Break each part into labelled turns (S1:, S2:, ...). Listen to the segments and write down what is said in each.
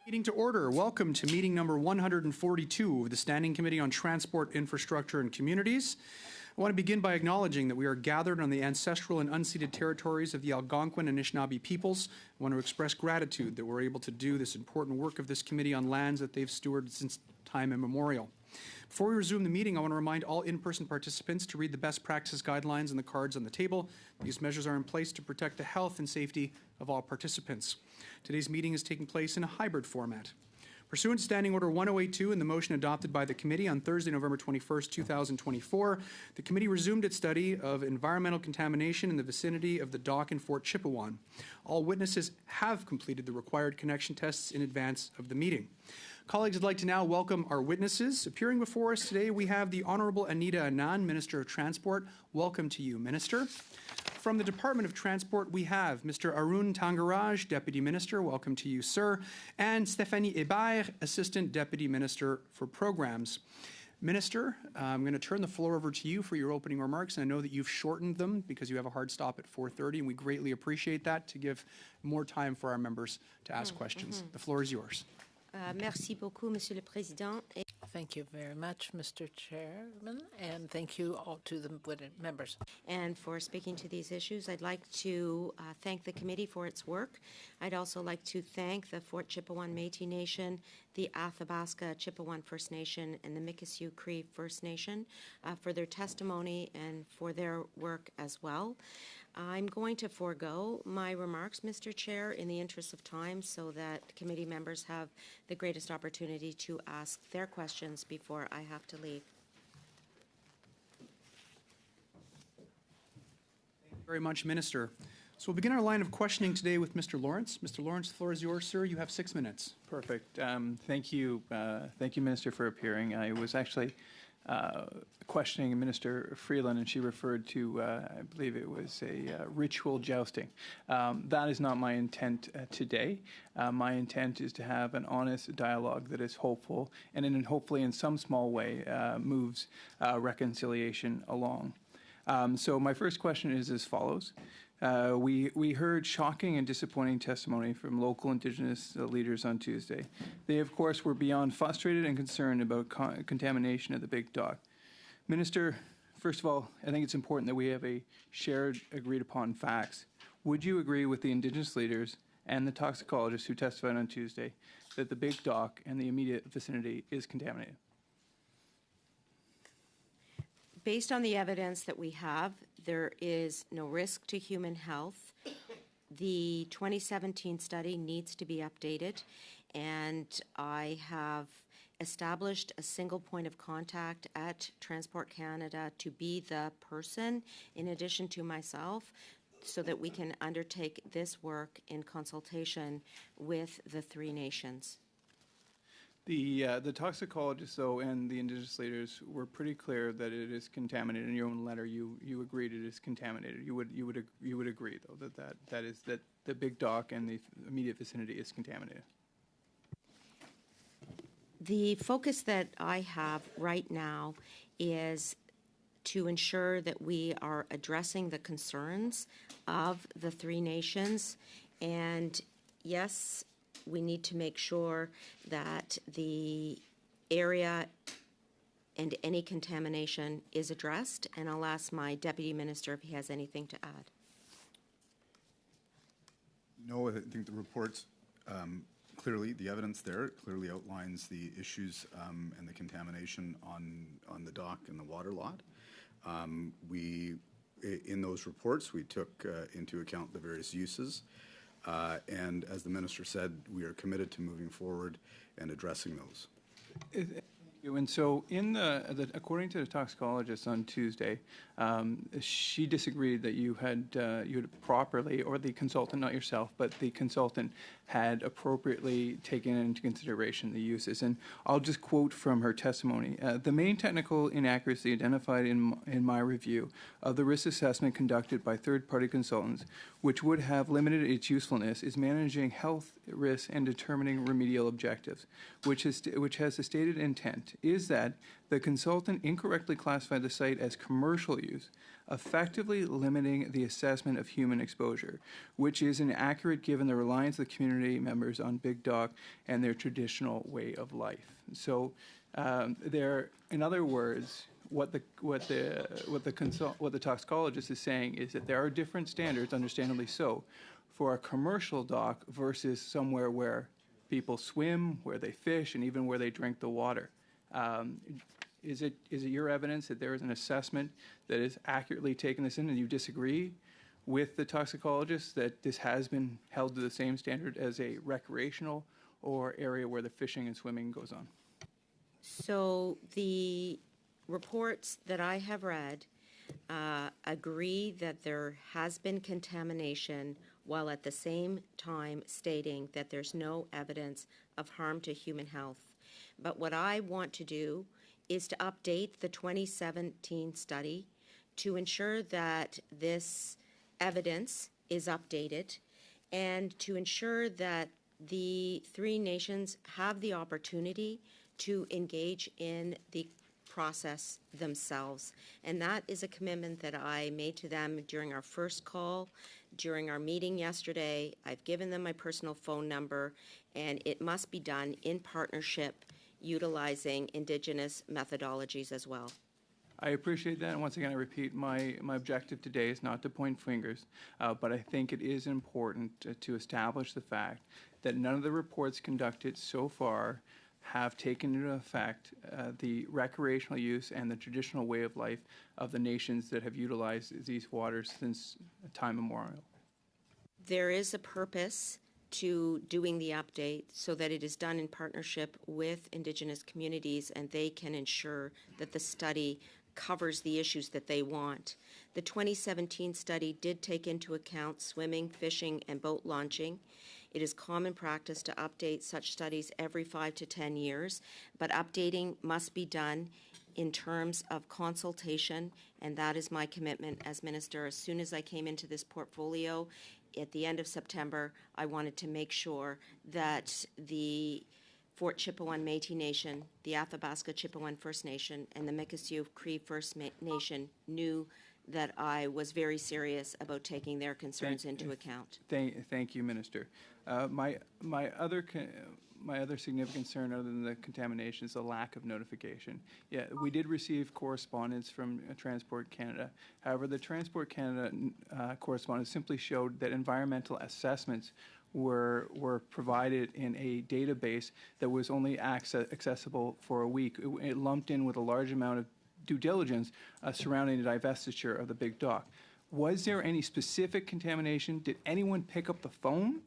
S1: Meeting to order. Welcome to meeting number 142 of the Standing Committee on Transport, Infrastructure and Communities. I want to begin by acknowledging that we are gathered on the ancestral and unceded territories of the Algonquin and Anishinaabe peoples. I want to express gratitude that we're able to do this important work of this committee on lands that they've stewarded since time immemorial. Before we resume the meeting, I want to remind all in-person participants to read the best practice guidelines and the cards on the table. These measures are in place to protect the health and safety of all participants. Today's meeting is taking place in a hybrid format. Pursuant to Standing Order 1082 and the motion adopted by the committee on Thursday, November 21st, 2024, the committee resumed its study of environmental contamination in the vicinity of the dock in Fort Chipewyan. All witnesses have completed the required connection tests in advance of the meeting. Colleagues, I'd like to now welcome our witnesses. Appearing before us today, we have the Honourable Anita Anand, Minister of Transport. Welcome to you, Minister. From the Department of Transport, we have Mr. Arun Tangaraj, Deputy Minister. Welcome to you, sir. And Stéphanie Hébert, Assistant Deputy Minister for Programs. Minister, I'm going to turn the floor over to you for your opening remarks. And I know that you've shortened them because you have a hard stop at 4:30, and we greatly appreciate that to give more time for our members to ask questions. The floor is yours.
S2: Merci beaucoup, Monsieur le Président.
S3: Thank you very much, Mr. Chairman, and thank you all to the members.
S2: And for speaking to these issues, I'd like to thank the committee for its work. I'd also like to thank the Fort Chipewyan Métis Nation, the Athabasca Chipewyan First Nation, and the Mikisew Cree First Nation for their testimony and for their work as well. I'm going to forego my remarks, Mr. Chair, in the interest of time so that committee members have the greatest opportunity to ask their questions before I have to leave.
S1: Thank you very much, Minister. So we'll begin our line of questioning today with Mr. Lawrence. Mr. Lawrence, the floor is yours, sir. You have 6 minutes.
S4: Perfect. Thank you, Minister, for appearing. I was actually questioning Minister Freeland, and she referred to, I believe it was a ritual jousting. That is not my intent today. My intent is to have an honest dialogue that is hopeful and hopefully in some small way moves reconciliation along. So my first question is as follows. We heard shocking and disappointing testimony from local Indigenous leaders on Tuesday. They, of course, were beyond frustrated and concerned about contamination at the Big Dock. Minister, first of all, I think it's important that we have a shared, agreed-upon facts. Would you agree with the Indigenous leaders and the toxicologists who testified on Tuesday that the Big Dock and the immediate vicinity is contaminated?
S2: Based on the evidence that we have, there is no risk to human health. The 2017 study needs to be updated, and I have established a single point of contact at Transport Canada to be the person, in addition to myself, so that we can undertake this work in consultation with the three nations.
S4: The toxicologists, though, and the Indigenous leaders were pretty clear that it is contaminated. In your own letter, you agreed it is contaminated. You would agree, though, that the Big Dock and the immediate vicinity is contaminated.
S2: The focus that I have right now is to ensure that we are addressing the concerns of the three nations, and yes, we need to make sure that the area and any contamination is addressed, and I'll ask my Deputy Minister if he has anything to add.
S5: No, I think the report's clearly, the evidence there clearly outlines the issues and the contamination on the dock and the water lot. In those reports, we took into account the various uses. And as the Minister said, we are committed to moving forward and addressing those.
S4: And so, according to the toxicologist on Tuesday, she disagreed that you had properly, or the consultant, not yourself, but the consultant had appropriately taken into consideration the uses. And I'll just quote from her testimony. The main technical inaccuracy identified in my review of the risk assessment conducted by third-party consultants, which would have limited its usefulness, is managing health risks and determining remedial objectives, which has the stated intent argument is that the consultant incorrectly classified the site as commercial use, effectively limiting the assessment of human exposure, which is inaccurate given the reliance of the community members on Big Dock and their traditional way of life. So, in other words, what the toxicologist is saying is that there are different standards, understandably so, for a commercial dock versus somewhere where people swim, where they fish, and even where they drink the water. Is it your evidence that there is an assessment that is accurately taking this in, and you disagree with the toxicologist that this has been held to the same standard as a recreational or area where the fishing and swimming goes on?
S2: So the reports that I have read agree that there has been contamination, while at the same time stating that there's no evidence of harm to human health. But what I want to do is to update the 2017 study to ensure that this evidence is updated and to ensure that the three nations have the opportunity to engage in the process themselves. And that is a commitment that I made to them during our first call, during our meeting yesterday. I've given them my personal phone number, and it must be done in partnership, utilizing Indigenous methodologies as well.
S4: I appreciate that, and once again, I repeat, my objective today is not to point fingers, but I think it is important to establish the fact that none of the reports conducted so far have taken into effect the recreational use and the traditional way of life of the nations that have utilized these waters since time immemorial.
S2: There is a purpose to doing the update so that it is done in partnership with Indigenous communities and they can ensure that the study covers the issues that they want. The 2017 study did take into account swimming, fishing, and boat launching. It is common practice to update such studies every 5 to 10 years, but updating must be done in terms of consultation, and that is my commitment as minister. As soon as I came into this portfolio at the end of September, I wanted to make sure that the Fort Chipewyan Métis Nation, the Athabasca Chipewyan First Nation, and the Mikisew Cree First Nation knew that I was very serious about taking their concerns into account.
S4: Thank you, Minister. My other significant concern, other than the contamination, is the lack of notification. Yeah, we did receive correspondence from Transport Canada. However, the Transport Canada correspondence simply showed that environmental assessments were provided in a database that was only accessible for a week. It lumped in with a large amount of due diligence surrounding the divestiture of the Big Dock. Was there any specific contamination? Did anyone pick up the phone?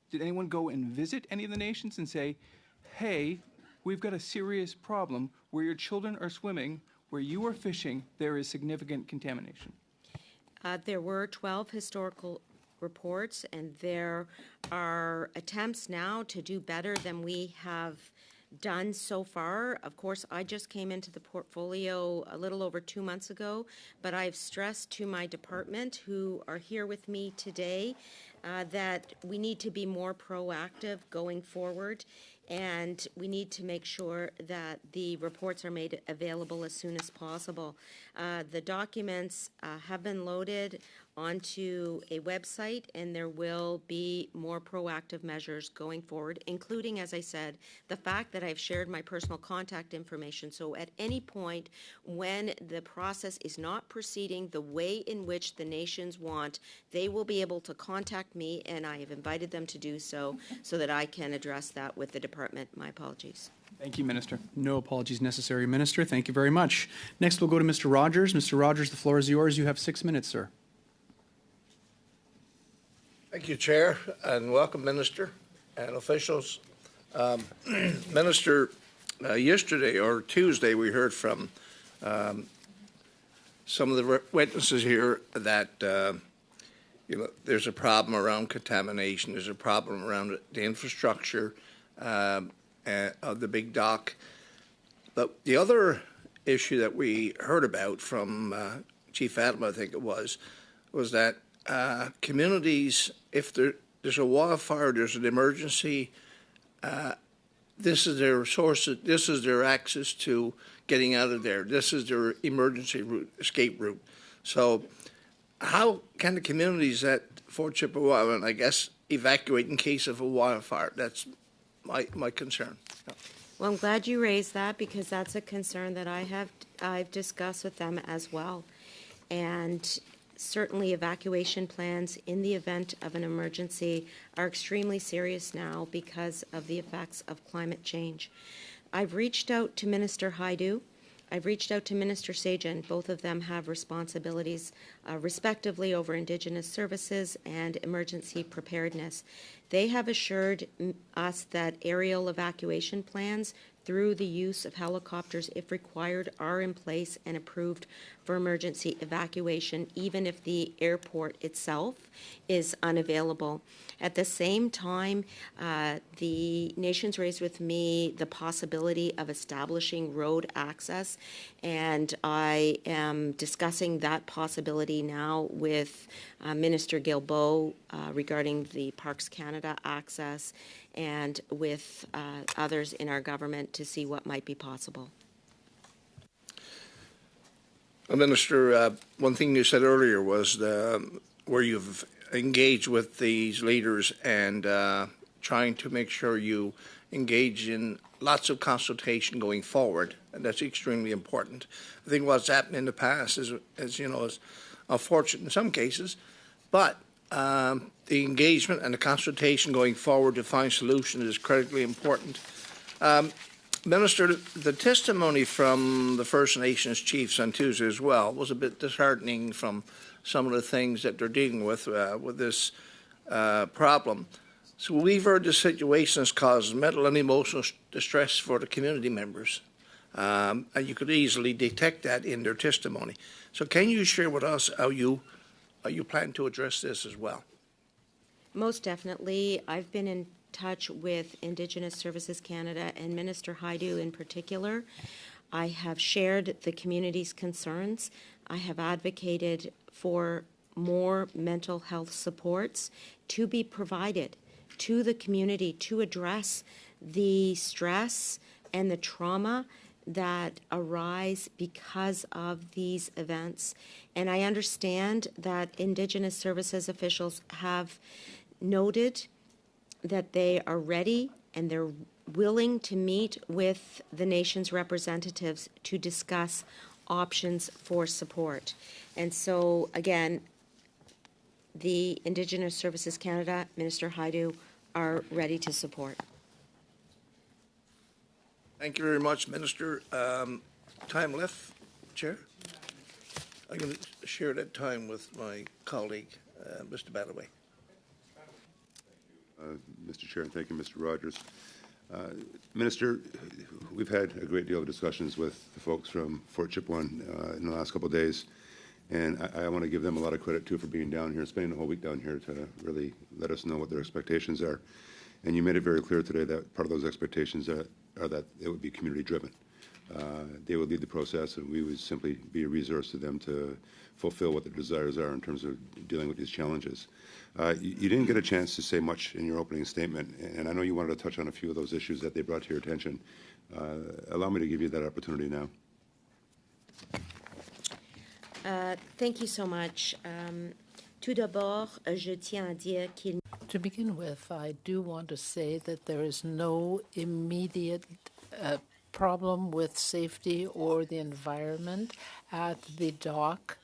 S4: Did anyone go and visit any of the nations and say, hey, we've got a serious problem where your children are swimming, where you are fishing, there is significant contamination?
S2: There were 12 historical reports, and there are attempts now to do better than we have done so far. Of course, I just came into the portfolio a little over 2 months ago, but I've stressed to my department, who are here with me today, that we need to be more proactive going forward, and we need to make sure that the reports are made available as soon as possible. The documents have been loaded onto a website, and there will be more proactive measures going forward, including, as I said, the fact that I've shared my personal contact information. So at any point when the process is not proceeding the way in which the nations want, they will be able to contact me, and I have invited them to do so that I can address that with the department. My apologies.
S4: Thank you, Minister.
S1: No apologies necessary, Minister. Thank you very much. Next, we'll go to Mr. Rogers. Mr. Rogers, the floor is yours. You have 6 minutes, sir.
S6: Thank you, Chair, and welcome, Minister and officials. Minister, yesterday or Tuesday, we heard from some of the witnesses here that there's a problem around contamination. There's a problem around the infrastructure of the Big Dock. But the other issue that we heard about from Chief Adam, I think it was that there's a wildfire, there's an emergency, this is their source, this is their access to getting out of there. This is their emergency route, escape route. So how can the communities at Fort Chippewa, I guess, evacuate in case of a wildfire? That's my concern.
S2: Well, I'm glad you raised that because that's a concern that I've discussed with them as well. And certainly evacuation plans in the event of an emergency are extremely serious now because of the effects of climate change. I've reached out to Minister Haidu. I've reached out to Minister Sajjan. Both of them have responsibilities, respectively, over Indigenous services and emergency preparedness. They have assured us that aerial evacuation plans through the use of helicopters, if required, are in place and approved for emergency evacuation, even if the airport itself is unavailable. At the same time, the nations raised with me the possibility of establishing road access, and I am discussing that possibility now with Minister Guilbeault regarding the Parks Canada access and with others in our government to see what might be possible.
S6: Minister, one thing you said earlier was where you've engaged with these leaders and trying to make sure you engage in lots of consultation going forward, and that's extremely important. I think what's happened in the past is unfortunate in some cases, but the engagement and the consultation going forward to find solutions is critically important. Minister, the testimony from the First Nations chiefs on Tuesday as well was a bit disheartening from some of the things that they're dealing with this problem. So we've heard the situation has caused mental and emotional distress for the community members, and you could easily detect that in their testimony. So can you share with us how you plan to address this as well?
S2: Most definitely. I've been in touch with Indigenous Services Canada and Minister Haidu in particular. I have shared the community's concerns. I have advocated for more mental health supports to be provided to the community to address the stress and the trauma that arise because of these events. And I understand that Indigenous services officials have noted that they are ready and they're willing to meet with the nation's representatives to discuss options for support. And so, again, the Indigenous Services Canada, Minister Haidu, are ready to support.
S6: Thank you very much, Minister. Time left, Chair? I'm going to share that time with my colleague, Mr. Badaway.
S7: Mr. Chair, and thank you, Mr. Rogers. Minister, we've had a great deal of discussions with the folks from Fort Chipewyan in the last couple of days, and I want to give them a lot of credit, too, for being down here, spending the whole week down here to really let us know what their expectations are. And you made it very clear today that part of those expectations are that it would be community-driven. They would lead the process, and we would simply be a resource to them to fulfill what their desires are in terms of dealing with these challenges. You didn't get a chance to say much in your opening statement, and I know you wanted to touch on a few of those issues that they brought to your attention. Allow me to give you that opportunity now.
S2: Thank you so much. Tout d'abord, je tiens à dire qu'il
S3: To begin with, I do want to say that there is no immediate problem with safety or the environment at the dock.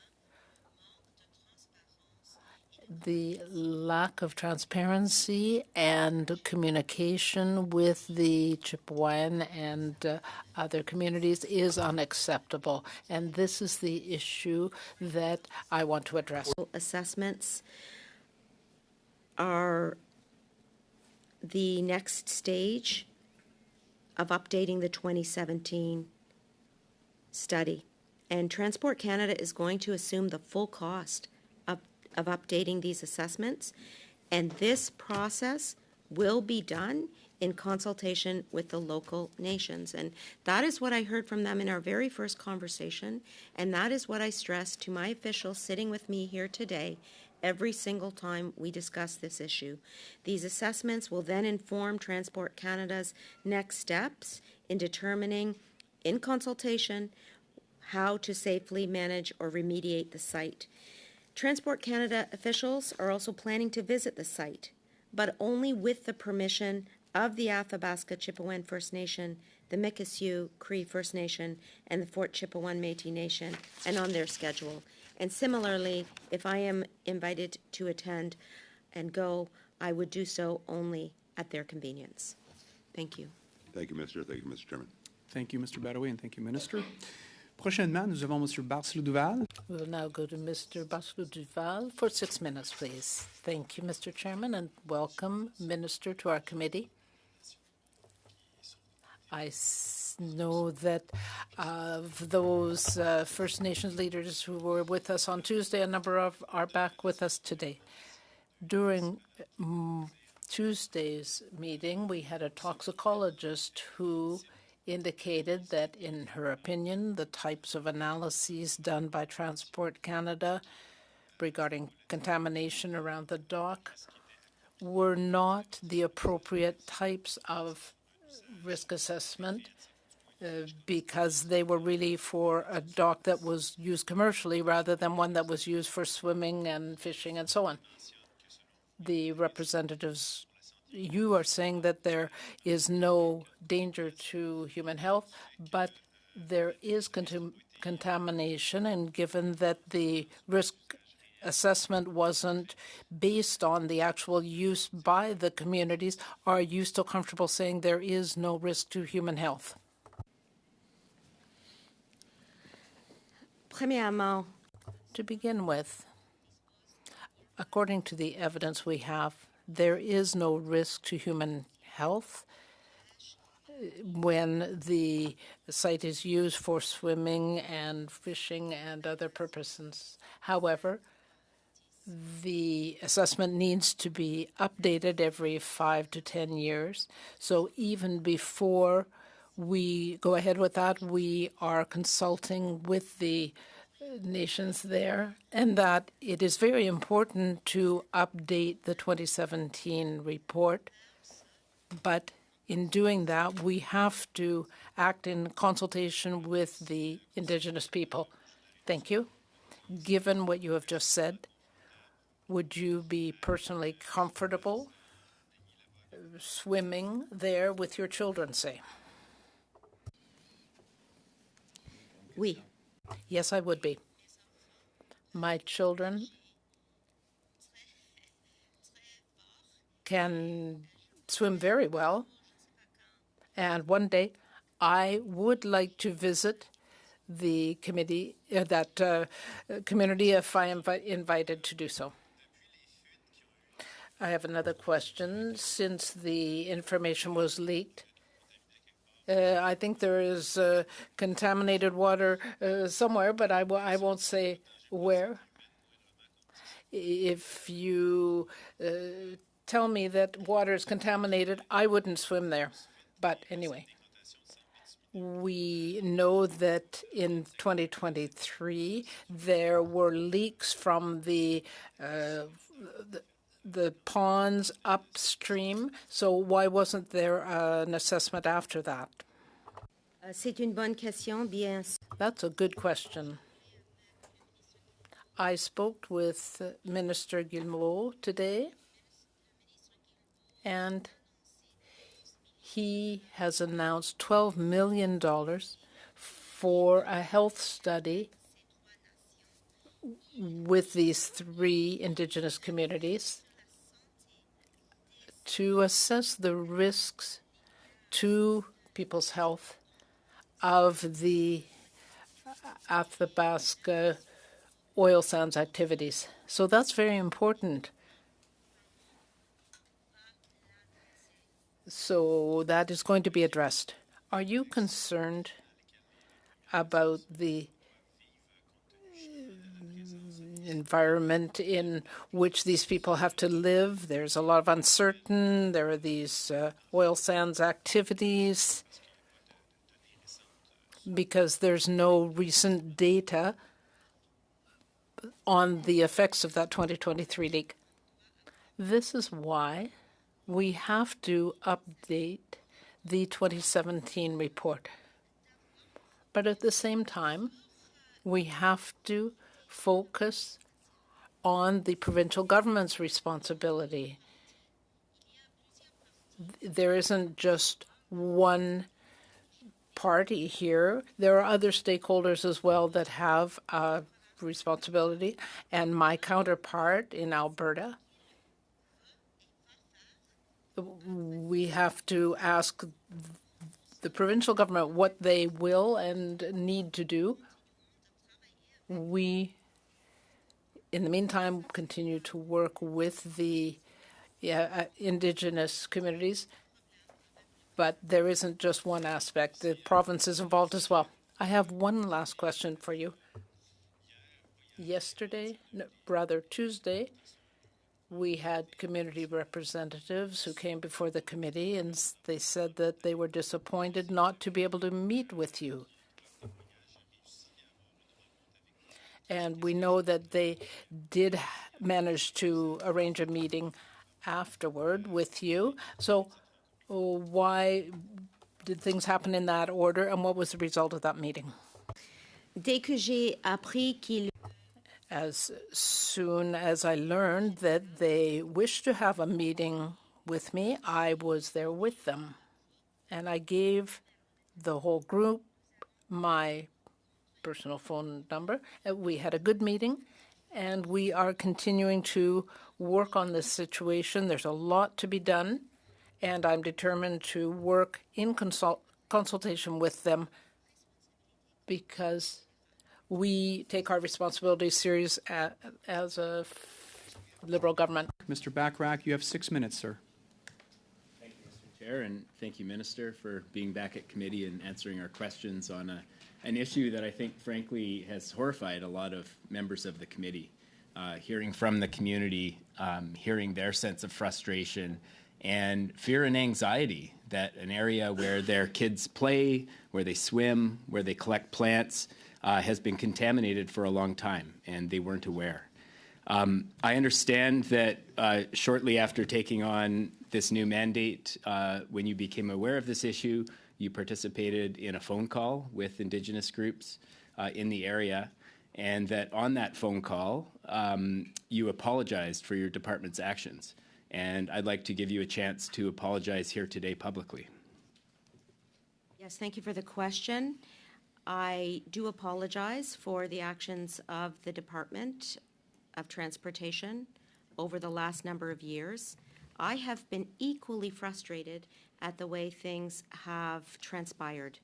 S3: The lack of transparency and communication with the Chipewyan and other communities is unacceptable, and this is the issue that I want to address.
S2: assessments are the next stage of updating the 2017 study. And Transport Canada is going to assume the full cost of updating these assessments. And this process will be done in consultation with the local nations. And that is what I heard from them in our very first conversation. And that is what I stressed to my officials sitting with me here today, every single time we discuss this issue. These assessments will then inform Transport Canada's next steps in determining, in consultation, how to safely manage or remediate the site. Transport Canada officials are also planning to visit the site, but only with the permission of the Athabasca Chipewyan First Nation, the Mikisew Cree First Nation, and the Fort Chipewyan Métis Nation, and on their schedule. And similarly, if I am invited to attend and go, I would do so only at their convenience. Thank you.
S7: Thank you, Minister. Thank you, Mr. Chairman.
S1: Thank you, Mr. Badaway, and thank you, Minister. Prochainement, nous avons Monsieur Barcelou Duval.
S3: We will now go to Mr. Barcelou Duval for 6 minutes, please. Thank you, Mr. Chairman, and welcome, Minister, to our committee. I know that of those First Nations leaders who were with us on Tuesday, a number of are back with us today. During Tuesday's meeting, we had a toxicologist who indicated that, in her opinion, the types of analyses done by Transport Canada regarding contamination around the dock were not the appropriate types of risk assessment because they were really for a dock that was used commercially rather than one that was used for swimming and fishing and so on. The representatives, you are saying that there is no danger to human health, but there is contamination, and given that the risk assessment wasn't based on the actual use by the communities, are you still comfortable saying there is no risk to human health?
S2: Premièrement,
S3: To begin with, according to the evidence we have, there is no risk to human health when the site is used for swimming and fishing and other purposes. However, the assessment needs to be updated every 5 to 10 years. So even before we go ahead with that, we are consulting with the nations there, and that it is very important to update the 2017 report. But in doing that, we have to act in consultation with the Indigenous people. Thank you. Given what you have just said, would you be personally comfortable swimming there with your children, say?
S2: oui.
S3: Yes, I would be. My children can swim very well, and one day I would like to visit the committee, community if I am invited to do so. I have another question. Since the information was leaked, I think there is contaminated water somewhere, but I won't say where. If you tell me that water is contaminated, I wouldn't swim there. But anyway, we know that in 2023 there were leaks from the ponds upstream. So why wasn't there an assessment after that?
S2: C'est une bonne question, bien.
S3: That's a good question. I spoke with Minister Guilbeault today, and he has announced $12 million for a health study with these 3 Indigenous communities to assess the risks to people's health of the Athabasca oil sands activities. So that's very important. So that is going to be addressed. Are you concerned about the environment in which these people have to live? There's a lot of uncertainty. There are these oil sands activities because there's no recent data on the effects of that 2023 leak. This is why we have to update the 2017 report. But at the same time, we have to focus on the provincial government's responsibility. There isn't just one party here. There are other stakeholders as well that have a responsibility. And my counterpart in Alberta, we have to ask the provincial government what they will and need to do. We, in the meantime, continue to work with the Indigenous communities, but there isn't just one aspect. The province is involved as well. I have one last question for you. Tuesday, we had community representatives who came before the committee, and they said that they were disappointed not to be able to meet with you. And we know that they did manage to arrange a meeting afterward with you. So why did things happen in that order, and what was the result of that meeting?
S2: Dès que j'ai appris qu'il
S3: As soon as I learned that they wished to have a meeting with me, I was there with them. And I gave the whole group my personal phone number. We had a good meeting, and we are continuing to work on this situation. There's a lot to be done, and I'm determined to work in consultation with them because we take our responsibilities serious as a Liberal government.
S1: Mr. Bachrach, you have 6 minutes, sir.
S8: Thank you, Mr. Chair, and thank you, Minister, for being back at committee and answering our questions on an issue that I think, frankly, has horrified a lot of members of the committee. Hearing from the community, hearing their sense of frustration and fear and anxiety that an area where their kids play, where they swim, where they collect plants, has been contaminated for a long time, and they weren't aware. I understand that shortly after taking on this new mandate, when you became aware of this issue, you participated in a phone call with Indigenous groups in the area, and that on that phone call, you apologized for your department's actions. And I'd like to give you a chance to apologize here today publicly.
S2: Yes, thank you for the question. I do apologize for the actions of the Department of Transportation over the last number of years. I have been equally frustrated at the way things have transpired.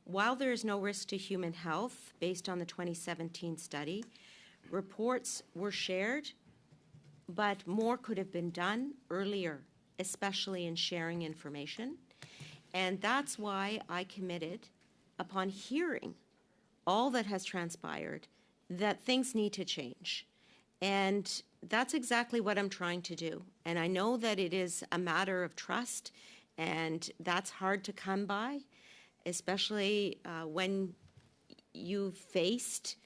S2: While there is no risk to human health based on the 2017 study, reports were shared, but more could have been done earlier, especially in sharing information. And that's why I committed, upon hearing all that has transpired, that things need to change. And that's exactly what I'm trying to do. And I know that it is a matter of trust, and that's hard to come by, especially when you've faced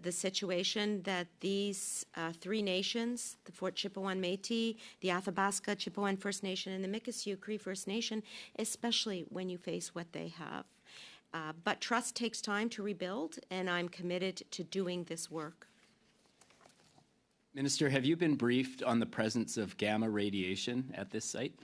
S2: the situation that these three nations, the Fort Chipewyan Métis, the Athabasca Chipewyan First Nation, and the Mikisew Cree First Nation, especially when you face what they have. But trust takes time to rebuild, and I'm committed to doing this work.
S8: Minister, have you been briefed on the presence of gamma radiation at this site?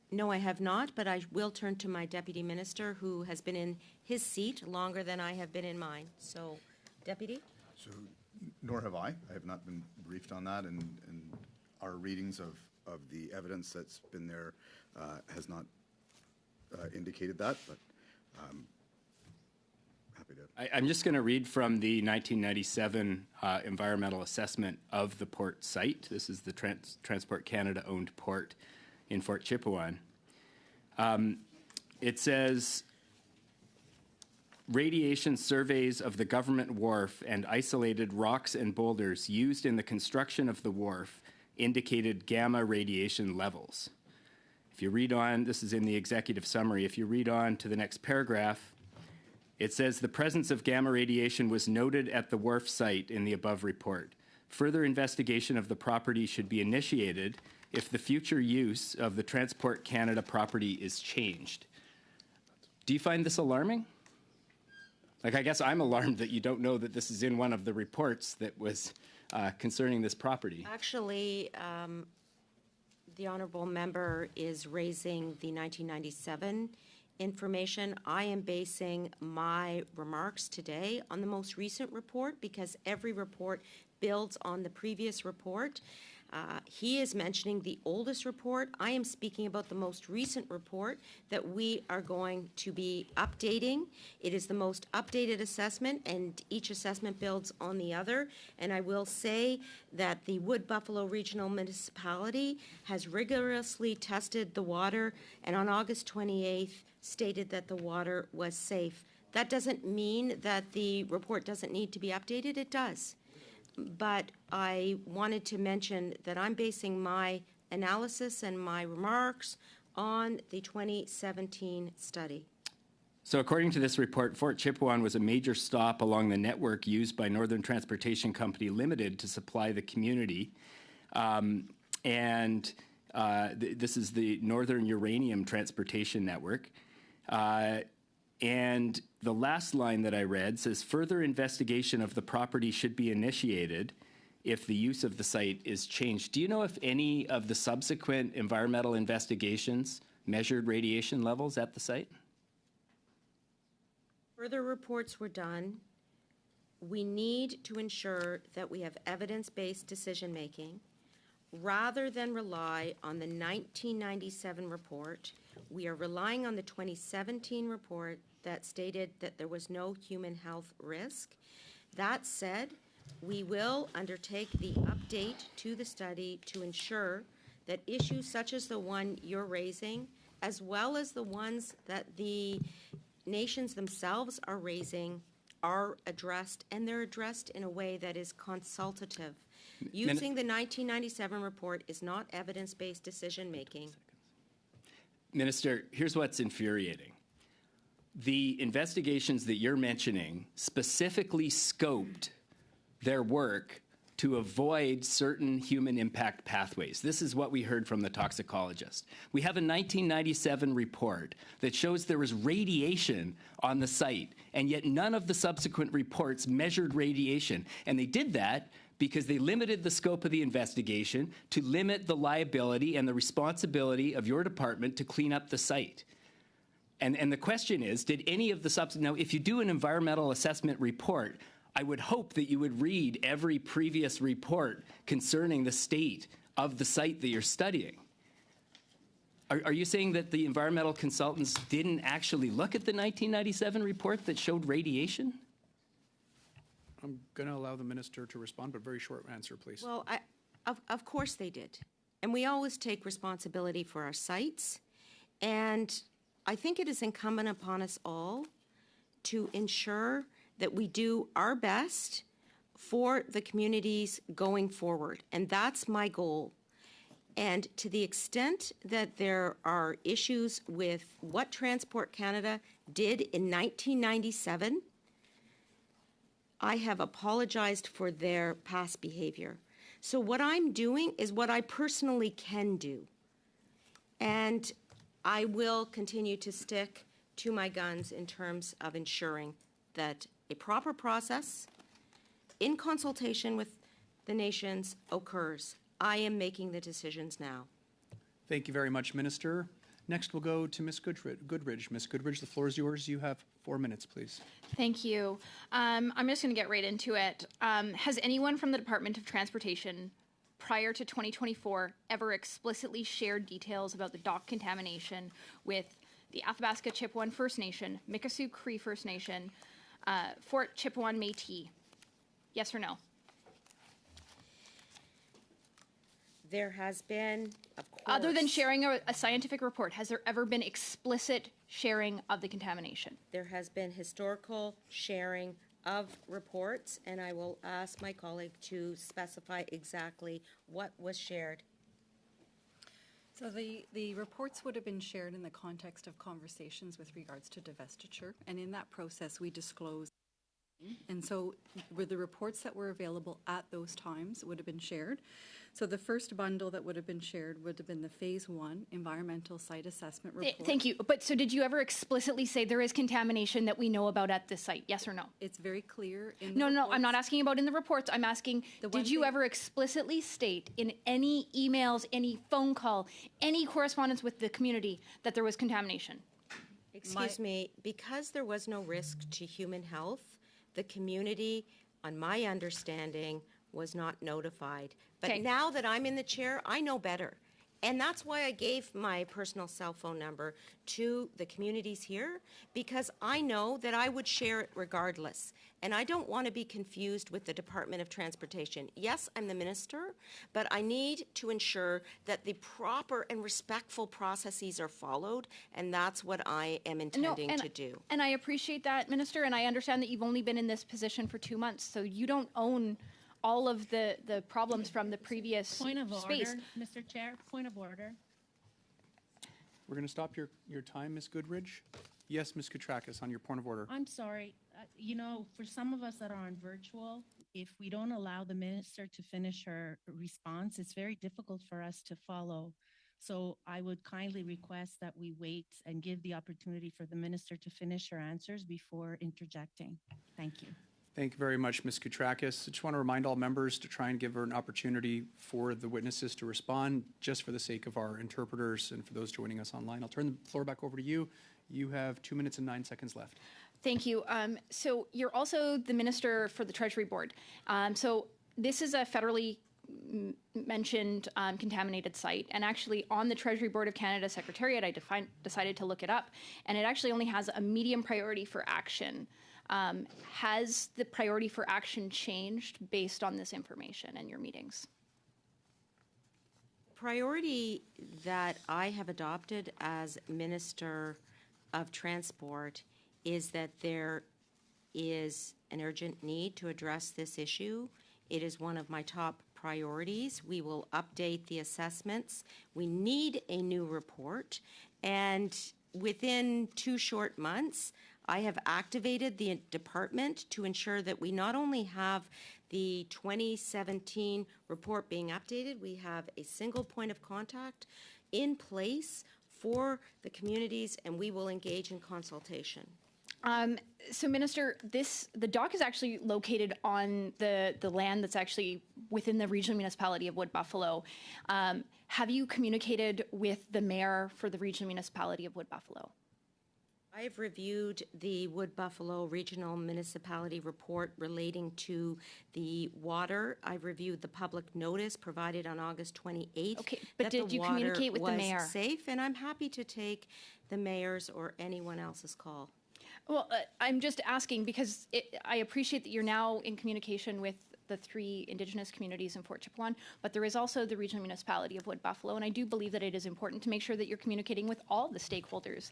S2: No, I have not, but I will turn to my Deputy Minister, who has been in his seat longer than I have been in mine. So, Deputy?
S5: So, nor have I. I have not been briefed on that, and our readings of the evidence that's been there has not indicated that, but happy to.
S8: I'm just going to read from the 1997 environmental assessment of the port site. This is the Transport Canada-owned port in Fort Chipewyan. It says, radiation surveys of the government wharf and isolated rocks and boulders used in the construction of the wharf indicated gamma radiation levels. If you read on, this is in the executive summary, if you read on to the next paragraph, It says the presence of gamma radiation was noted at the wharf site in the above report. Further investigation of the property should be initiated if the future use of the Transport Canada property is changed. Do you find this alarming? Like, I guess I'm alarmed that you don't know that this is in one of the reports that was concerning this property.
S2: Actually, the honourable member is raising the 1997 information. I am basing my remarks today on the most recent report because every report builds on the previous report. He is mentioning the oldest report. I am speaking about the most recent report that we are going to be updating. It is the most updated assessment, and each assessment builds on the other. And I will say that the Wood Buffalo Regional Municipality has rigorously tested the water, and on August 28th stated that the water was safe. That doesn't mean that the report doesn't need to be updated. It does. But I wanted to mention that I'm basing my analysis and my remarks on the 2017 study.
S8: So according to this report, Fort Chipewyan was a major stop along the network used by Northern Transportation Company Limited to supply the community. This is the Northern Uranium Transportation Network. And the last line that I read says, further investigation of the property should be initiated if the use of the site is changed. Do you know if any of the subsequent environmental investigations measured radiation levels at the site?
S2: Further reports were done. We need to ensure that we have evidence-based decision-making. Rather than rely on the 1997 report, we are relying on the 2017 report that stated that there was no human health risk. That said, we will undertake the update to the study to ensure that issues such as the one you're raising, as well as the ones that the nations themselves are raising, are addressed, and they're addressed in a way that is consultative. Using the 1997 report is not evidence-based decision-making.
S8: Minister, here's what's infuriating. The investigations that you're mentioning specifically scoped their work to avoid certain human impact pathways. This is what we heard from the toxicologist. We have a 1997 report that shows there was radiation on the site, and yet none of the subsequent reports measured radiation. And they did that because they limited the scope of the investigation to limit the liability and the responsibility of your department to clean up the site. And the question is, did any of the now, if you do an environmental assessment report, I would hope that you would read every previous report concerning the state of the site that you're studying. Are you saying that the environmental consultants didn't actually look at the 1997 report that showed radiation?
S1: I'm going to allow the minister to respond, but very short answer, please.
S2: Well, of course they did. And we always take responsibility for our sites. And I think it is incumbent upon us all to ensure that we do our best for the communities going forward. And that's my goal. And to the extent that there are issues with what Transport Canada did in 1997, I have apologized for their past behavior. So what I'm doing is what I personally can do. And I will continue to stick to my guns in terms of ensuring that a proper process in consultation with the nations occurs. I am making the decisions now.
S1: Thank you very much, Minister. Next, we'll go to Ms. Goodridge. Ms. Goodridge, the floor is yours. You have 4 minutes, please.
S9: Thank you. I'm just going to get right into it. Has anyone from the Department of Transportation prior to 2024 ever explicitly shared details about the dock contamination with the Athabasca Chipewyan First Nation, Mikisew Cree First Nation, Fort Chipewyan Métis? Yes or no?
S2: There has been, of course.
S9: Other than sharing a scientific report, has there ever been explicit sharing of the contamination?
S2: There has been historical sharing of reports, and I will ask my colleague to specify exactly what was shared.
S10: So the reports would have been shared in the context of conversations with regards to divestiture, and in that process, we disclosed. And so were the reports that were available at those times would have been shared. So the first bundle that would have been shared would have been the Phase 1 Environmental Site Assessment Report.
S9: Thank you. But so did you ever explicitly say there is contamination that we know about at this site? Yes or no?
S10: It's very clear in the
S9: No, no, I'm
S10: reports.
S9: not asking about in the reports. I'm asking,
S10: The one
S9: did you
S10: thing-
S9: ever explicitly state in any emails, any phone call, any correspondence with the community that there was contamination?
S2: Excuse me, because there was no risk to human health, the community, on my understanding, was not notified. But
S9: Okay.
S2: now that I'm in the chair, I know better. And that's why I gave my personal cell phone number to the communities here, because I know that I would share it regardless. And I don't want to be confused with the Department of Transportation. Yes, I'm the minister, but I need to ensure that the proper and respectful processes are followed, and that's what I am intending to do.
S9: And I appreciate that, Minister, and I understand that you've only been in this position for 2 months, so you don't own all of the problems from the previous
S11: Point of
S9: space.
S11: order, Mr. Chair, point of order.
S1: We're going to stop your time, Ms. Goodridge. Yes, Ms. Koutrakas, on your point of order.
S11: I'm sorry, you know, for some of us that are on virtual, if we don't allow the minister to finish her response, it's very difficult for us to follow. So I would kindly request that we wait and give the opportunity for the minister to finish her answers before interjecting. Thank you.
S1: Thank you very much, Ms. Koutrakas. I just want to remind all members to try and give her an opportunity for the witnesses to respond, just for the sake of our interpreters and for those joining us online. I'll turn the floor back over to you. You have 2 minutes and 9 seconds left.
S9: Thank you. So you're also the Minister for the Treasury Board. So this is a federally mentioned contaminated site, and actually on the Treasury Board of Canada Secretariat, I decided to look it up, and it actually only has a medium priority for action. Has the priority for action changed based on this information and your meetings?
S2: Priority that I have adopted as Minister of Transport is that there is an urgent need to address this issue. It is one of my top priorities. We will update the assessments. We need a new report, and within 2 short months, I have activated the department to ensure that we not only have the 2017 report being updated, we have a single point of contact in place for the communities, and we will engage in consultation.
S9: So, Minister, the dock is actually located on the land that's actually within the regional municipality of Wood Buffalo. Have you communicated with the mayor for the regional municipality of Wood Buffalo?
S2: I have reviewed the Wood Buffalo Regional Municipality report relating to the water. I've reviewed the public notice provided on August 28th.
S9: Okay, but
S2: that
S9: did you communicate with the mayor?
S2: Was safe, and I'm happy to take the mayor's or anyone else's call.
S9: Well, I'm just asking because I appreciate that you're now in communication with the 3 Indigenous communities in Fort Chipewyan, but there is also the regional municipality of Wood Buffalo, and I do believe that it is important to make sure that you're communicating with all the stakeholders.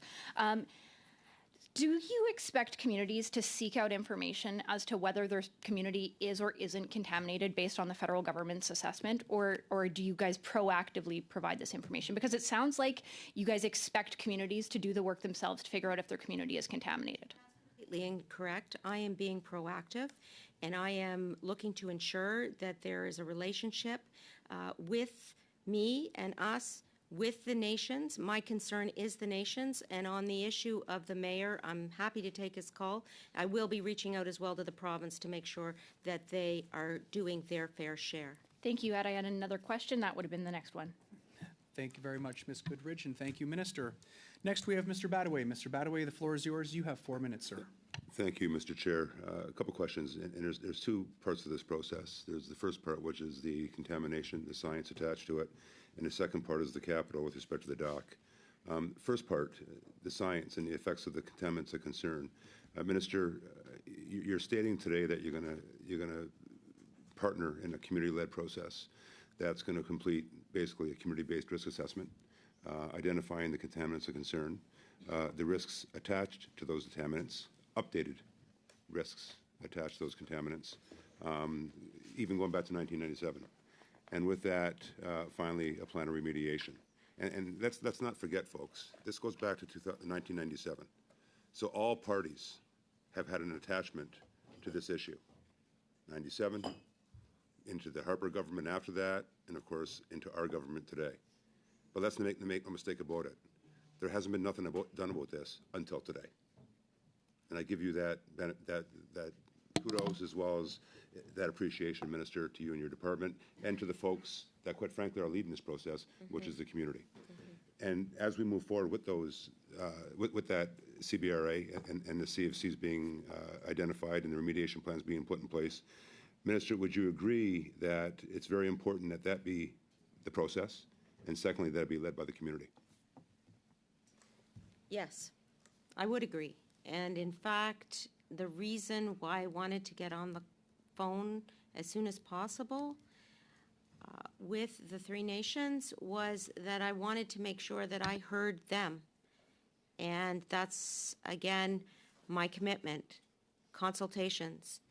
S9: Do you expect communities to seek out information as to whether their community is or isn't contaminated based on the federal government's assessment, or do you guys proactively provide this information? Because it sounds like you guys expect communities to do the work themselves to figure out if their community is contaminated.
S2: Completely incorrect. I am being proactive, and I am looking to ensure that there is a relationship with me and us, with the nations. My concern is the nations, and on the issue of the mayor, I'm happy to take his call. I will be reaching out as well to the province to make sure that they are doing their fair share.
S9: Thank you, Ed. I had another question. That would have been the next one.
S1: Thank you very much, Ms. Goodridge, and thank you, Minister. Next, we have Mr. Badaway. Mr. Badaway, the floor is yours. You have 4 minutes, sir.
S7: Thank you, Mr. Chair. A couple questions, and there's 2 parts of this process. There's the first part, which is the contamination, the science attached to it, and the second part is the capital with respect to the dock. First part, the science and the effects of the contaminants of concern. Minister, you're stating today that you're going to partner in a community-led process that's going to complete basically a community-based risk assessment, identifying the contaminants of concern, the risks attached to those contaminants, updated risks attached to those contaminants, even going back to 1997. And with that, finally, a plan of remediation. And let's not forget, folks, this goes back to 1997. So all parties have had an attachment to this issue. 97, into the Harper government after that, and of course, into our government today. But let's make no mistake about it. There hasn't been nothing done about this until today. And I give you that kudos as well as that appreciation, Minister, to you and your department, and to the folks that, quite frankly, are leading this process, which is the community. And as we move forward with those, with that CBRA and the CFCs being identified and the remediation plans being put in place, Minister, would you agree that it's very important that that be the process, and secondly, that it be led by the community?
S2: Yes, I would agree. And in fact, the reason why I wanted to get on the phone as soon as possible with the Three Nations was that I wanted to make sure that I heard them. And that's, again, my commitment, consultations.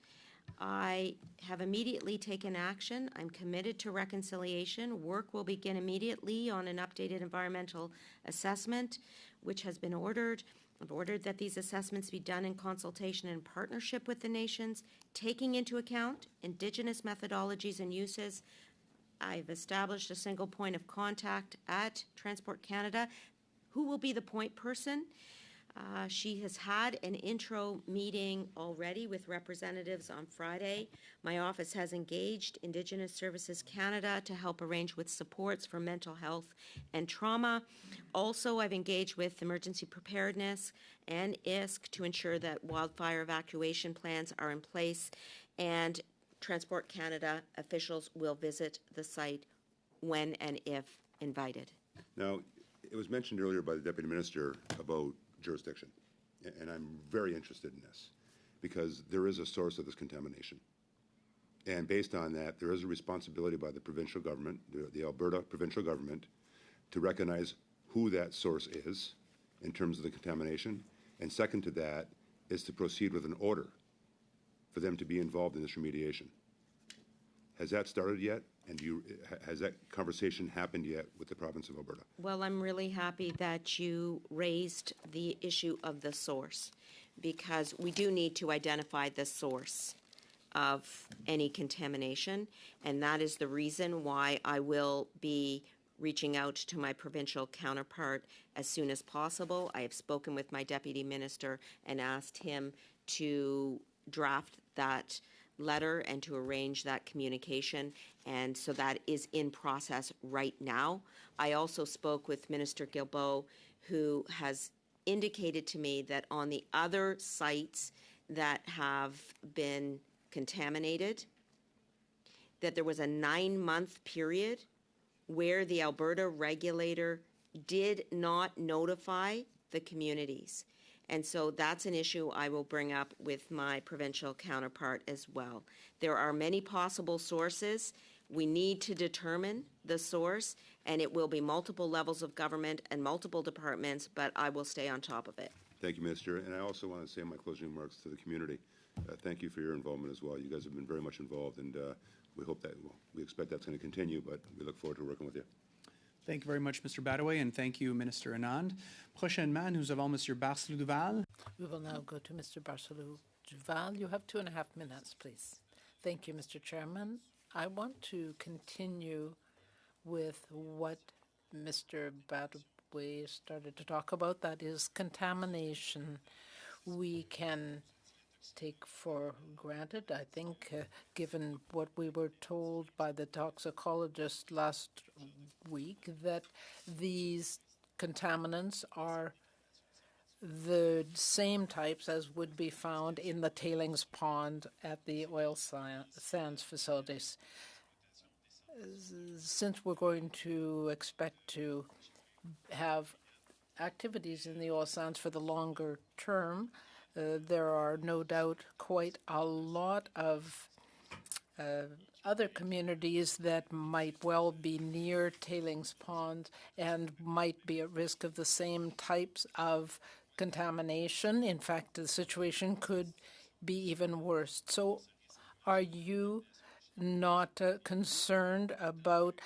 S2: I have immediately taken action. I'm committed to reconciliation. Work will begin immediately on an updated environmental assessment, which has been ordered. I've ordered that these assessments be done in consultation and partnership with the nations, taking into account Indigenous methodologies and uses. I've established a single point of contact at Transport Canada. Who will be the point person? She has had an intro meeting already with representatives on Friday. My office has engaged Indigenous Services Canada to help arrange with supports for mental health and trauma. Also, I've engaged with Emergency Preparedness and ISK to ensure that wildfire evacuation plans are in place, and Transport Canada officials will visit the site when and if invited.
S7: Now, it was mentioned earlier by the Deputy Minister about jurisdiction, and I'm very interested in this because there is a source of this contamination. And based on that, there is a responsibility by the provincial government, the Alberta provincial government, to recognize who that source is in terms of the contamination. And second to that is to proceed with an order for them to be involved in this remediation. Has that started yet? And has that conversation happened yet with the province of Alberta?
S2: Well, I'm really happy that you raised the issue of the source, because we do need to identify the source of any contamination, and that is the reason why I will be reaching out to my provincial counterpart as soon as possible. I have spoken with my deputy minister and asked him to draft that letter and to arrange that communication, and so that is in process right now. I also spoke with Minister Guilbeault, who has indicated to me that on the other sites that have been contaminated, that there was a 9-month period where the Alberta regulator did not notify the communities. And so that's an issue I will bring up with my provincial counterpart as well. There are many possible sources. We need to determine the source, and it will be multiple levels of government and multiple departments, but I will stay on top of it.
S7: Thank you, Minister. And I also want to say in my closing remarks to the community, thank you for your involvement as well. You guys have been very much involved, and we hope that, we expect that's going to continue, but we look forward to working with you.
S1: Thank you very much, Mr. Badaway, and thank you, Minister Anand. Prochainement, nous avons Monsieur Barcelou-Duval.
S3: We will now go to Mr. Barcelou-Duval. You have 2.5 minutes, please. Thank you, Mr. Chairman. I want to continue with what Mr. Badaway started to talk about, that is contamination. We can take for granted, I think, given what we were told by the toxicologist last week, that these contaminants are the same types as would be found in the tailings pond at the oil sands facilities. Since we're going to expect to have activities in the oil sands for the longer term, there are no doubt quite a lot of other communities that might well be near tailings ponds and might be at risk of the same types of contamination. In fact, the situation could be even worse. So are you not concerned about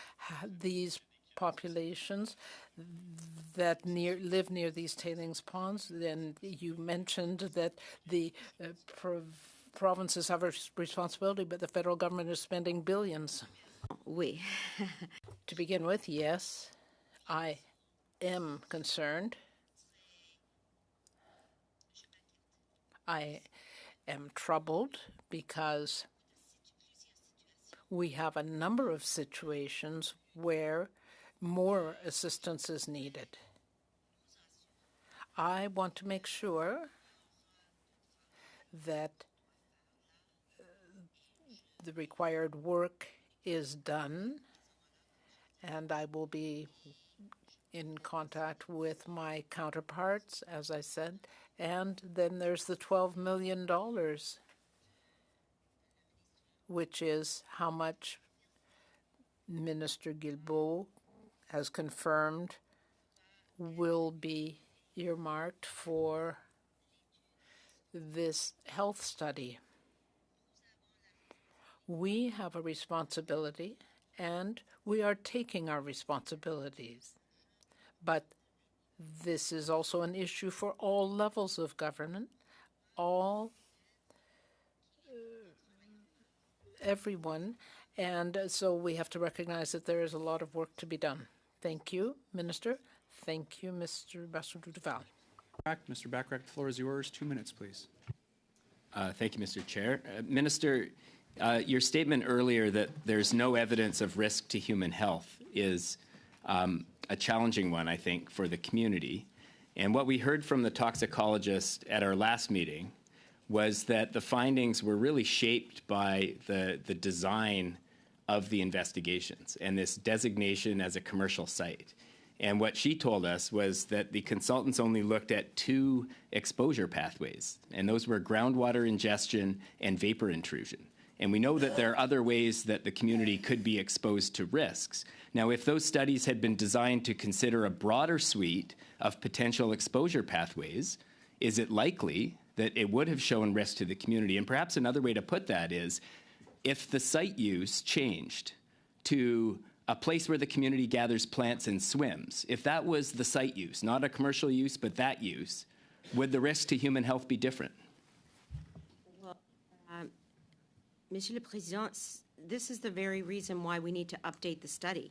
S3: these populations that live near these tailings ponds. Then you mentioned that the provinces have a responsibility, but the federal government is spending billions.
S2: Oui.
S3: To begin with, yes, I am concerned. I am troubled because we have a number of situations where more assistance is needed. I want to make sure that the required work is done, and I will be in contact with my counterparts, as I said. And then there's the $12 million, which is how much Minister Guilbeault has confirmed will be earmarked for this health study. We have a responsibility, and we are taking our responsibilities. But this is also an issue for all levels of government, everyone, and so we have to recognize that there is a lot of work to be done. Thank you, Minister. Thank you, Mr. Bassou-Duval.
S1: Mr. Bachrach, the floor is yours. 2 minutes, please.
S8: Thank you, Mr. Chair. Minister, your statement earlier that there's no evidence of risk to human health is a challenging one, I think, for the community. And what we heard from the toxicologist at our last meeting was that the findings were really shaped by the design of the investigations and this designation as a commercial site. And what she told us was that the consultants only looked at 2 exposure pathways, and those were groundwater ingestion and vapor intrusion. And we know that there are other ways that the community could be exposed to risks. Now, if those studies had been designed to consider a broader suite of potential exposure pathways, is it likely that it would have shown risk to the community? And perhaps another way to put that is, if the site use changed to a place where the community gathers plants and swims, if that was the site use, not a commercial use, but that use, would the risk to human health be different?
S2: Monsieur le Président, this is the very reason why we need to update the study.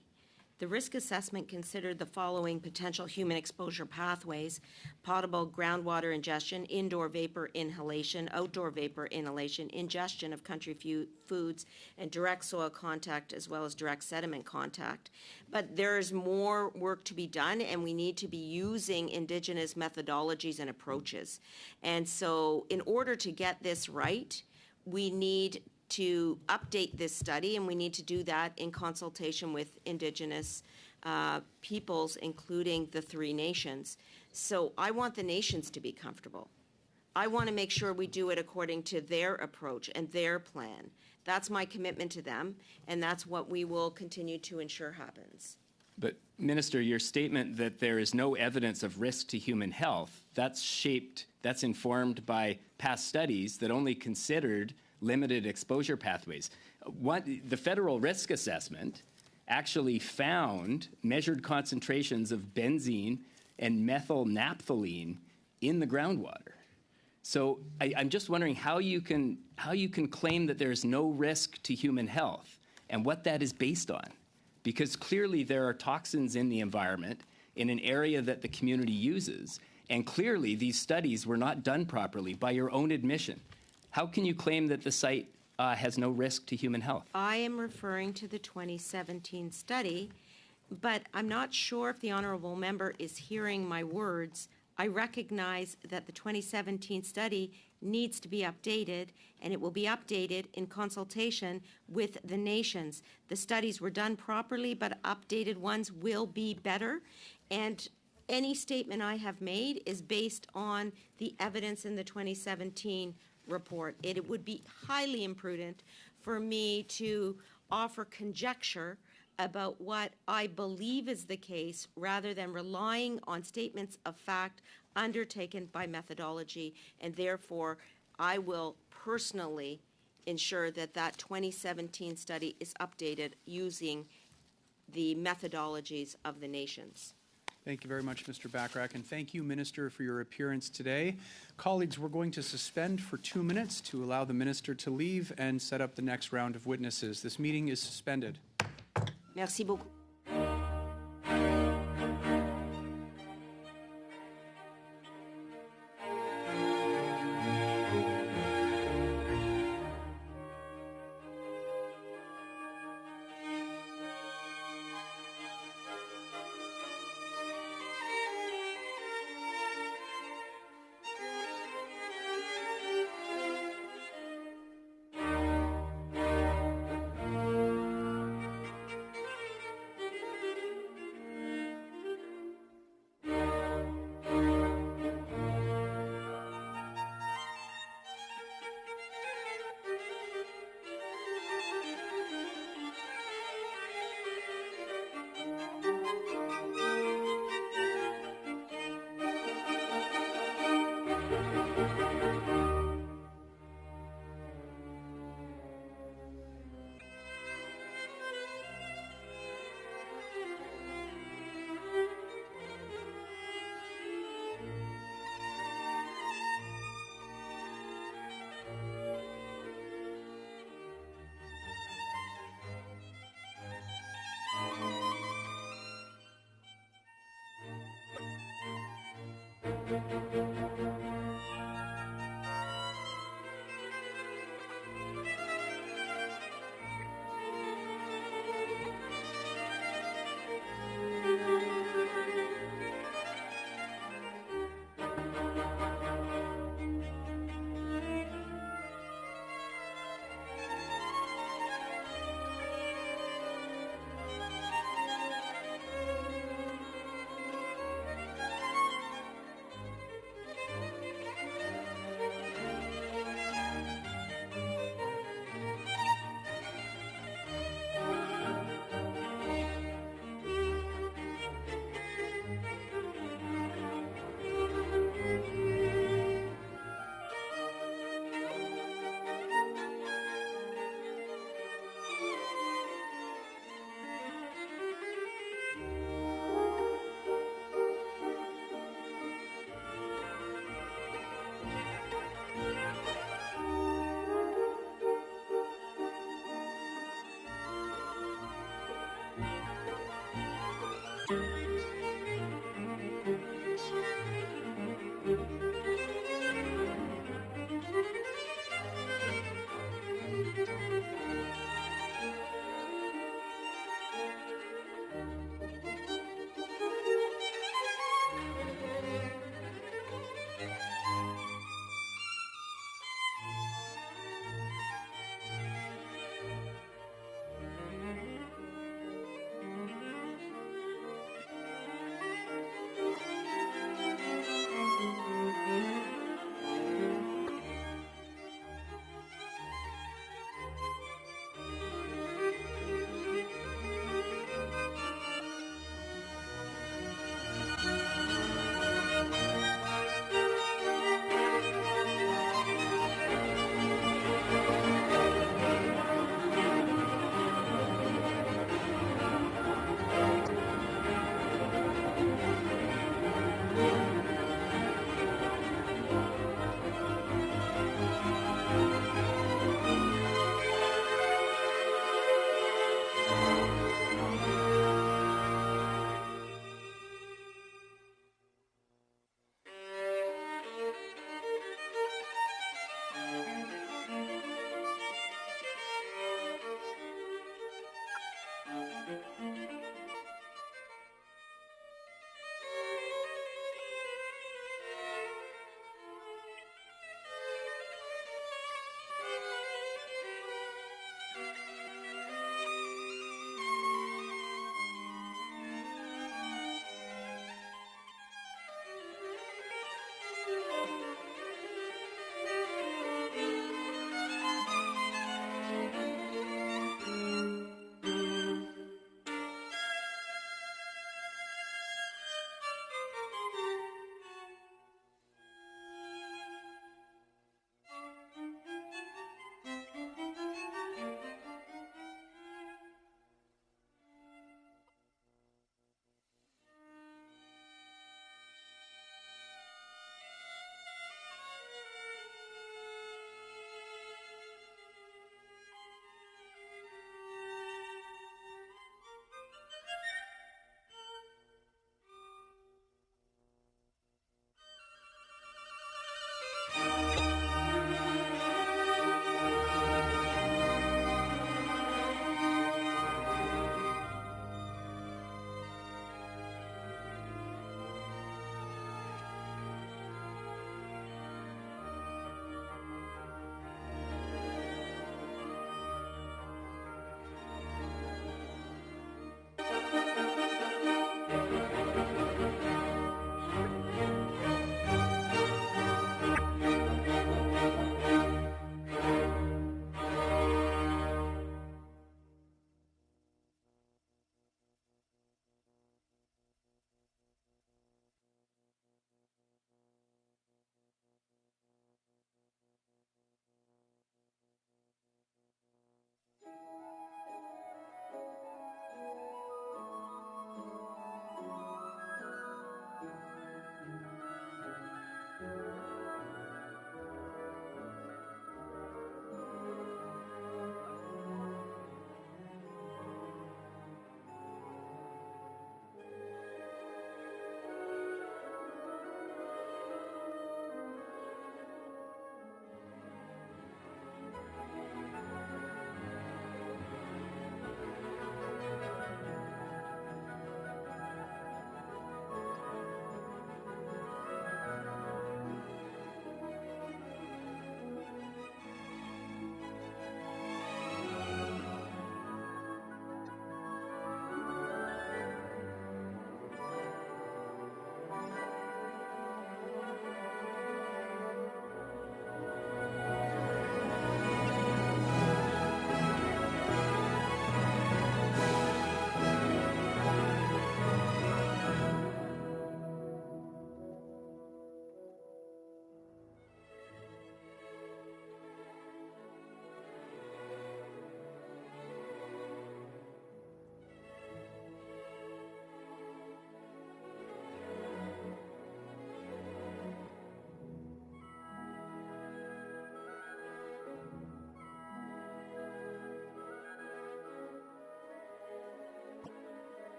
S2: The risk assessment considered the following potential human exposure pathways: potable groundwater ingestion, indoor vapor inhalation, outdoor vapor inhalation, ingestion of country foods, and direct soil contact, as well as direct sediment contact. But there's more work to be done, and we need to be using Indigenous methodologies and approaches. And so in order to get this right, we need to update this study, and we need to do that in consultation with Indigenous peoples, including the 3 nations. So I want the nations to be comfortable. I want to make sure we do it according to their approach and their plan. That's my commitment to them, and that's what we will continue to ensure happens.
S8: But, Minister, your statement that there is no evidence of risk to human health, that's informed by past studies that only considered limited exposure pathways. The federal risk assessment actually found measured concentrations of benzene and methyl naphthalene in the groundwater. So I'm just wondering how you can claim that there's no risk to human health and what that is based on. Because clearly there are toxins in the environment in an area that the community uses, and clearly these studies were not done properly by your own admission. How can you claim that the site has no risk to human health?
S2: I am referring to the 2017 study, but I'm not sure if the honourable member is hearing my words. I recognize that the 2017 study needs to be updated, and it will be updated in consultation with the nations. The studies were done properly, but updated ones will be better. And any statement I have made is based on the evidence in the 2017 report. It would be highly imprudent for me to offer conjecture about what I believe is the case rather than relying on statements of fact undertaken by methodology, and therefore I will personally ensure that that 2017 study is updated using the methodologies of the nations.
S1: Thank you very much, Mr. Bachrach, and thank you, Minister, for your appearance today. Colleagues, we're going to suspend for 2 minutes to allow the Minister to leave and set up the next round of witnesses. This meeting is suspended.
S2: Merci beaucoup.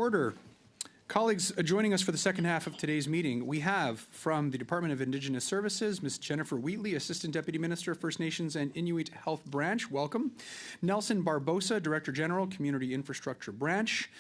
S1: order. Colleagues, joining us for the second half of today's meeting, we have from the Department of Indigenous Services, Ms. Jennifer Wheatley, Assistant Deputy Minister, First Nations and Inuit Health Branch. Welcome. Nelson Barbosa, Director General, Community Infrastructure Branch.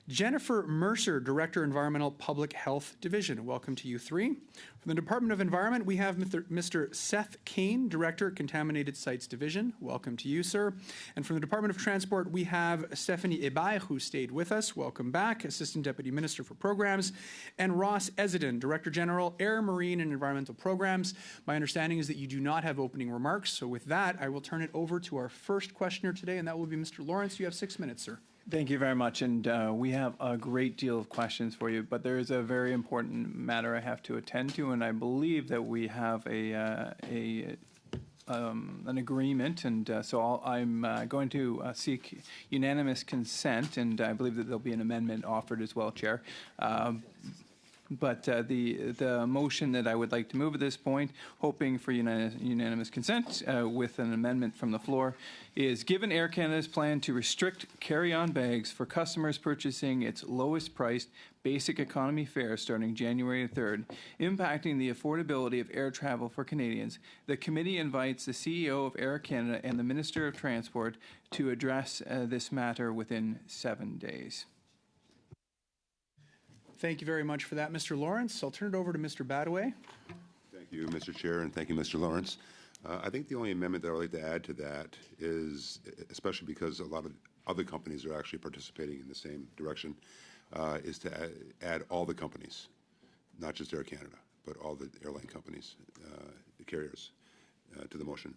S1: Jennifer Mercer, Director, Environmental Public Health Division. Welcome to you three. From the Department of Environment, we have Mr. Seth Kane, Director, Contaminated Sites Division. Welcome to you, sir. And from the Department of Transport, we have Stephanie Hébert, who stayed with us. Welcome back, Assistant Deputy Minister for Programs. And Ross Ezedin, Director General, Air, Marine, and Environmental Programs. My understanding is that you do not have opening remarks. So with that, I will turn it over to our first questioner today, and that will be Mr. Lawrence. You have 6 minutes, sir.
S4: Thank you very much, and we have a great deal of questions for you, but there is a very important matter I have to attend to, and I believe that we have an agreement, and so I'm going to seek unanimous consent, and I believe that there'll be an amendment offered as well, Chair. But the motion that I would like to move at this point, hoping for unanimous consent with an amendment from the floor, is given Air Canada's plan to restrict carry-on bags for customers purchasing its lowest priced basic economy fare starting January 3rd, impacting the affordability of air travel for Canadians, the committee invites the CEO of Air Canada and the Minister of Transport to address this matter within 7 days.
S1: Thank you very much for that, Mr. Lawrence. I'll turn it over to Mr. Badaway.
S7: Thank you, Mr. Chair, and thank you, Mr. Lawrence. I think the only amendment that I'd like to add to that is, especially because a lot of other companies are actually participating in the same direction, is to add all the companies, not just Air Canada, but all the airline companies, the carriers, to the motion.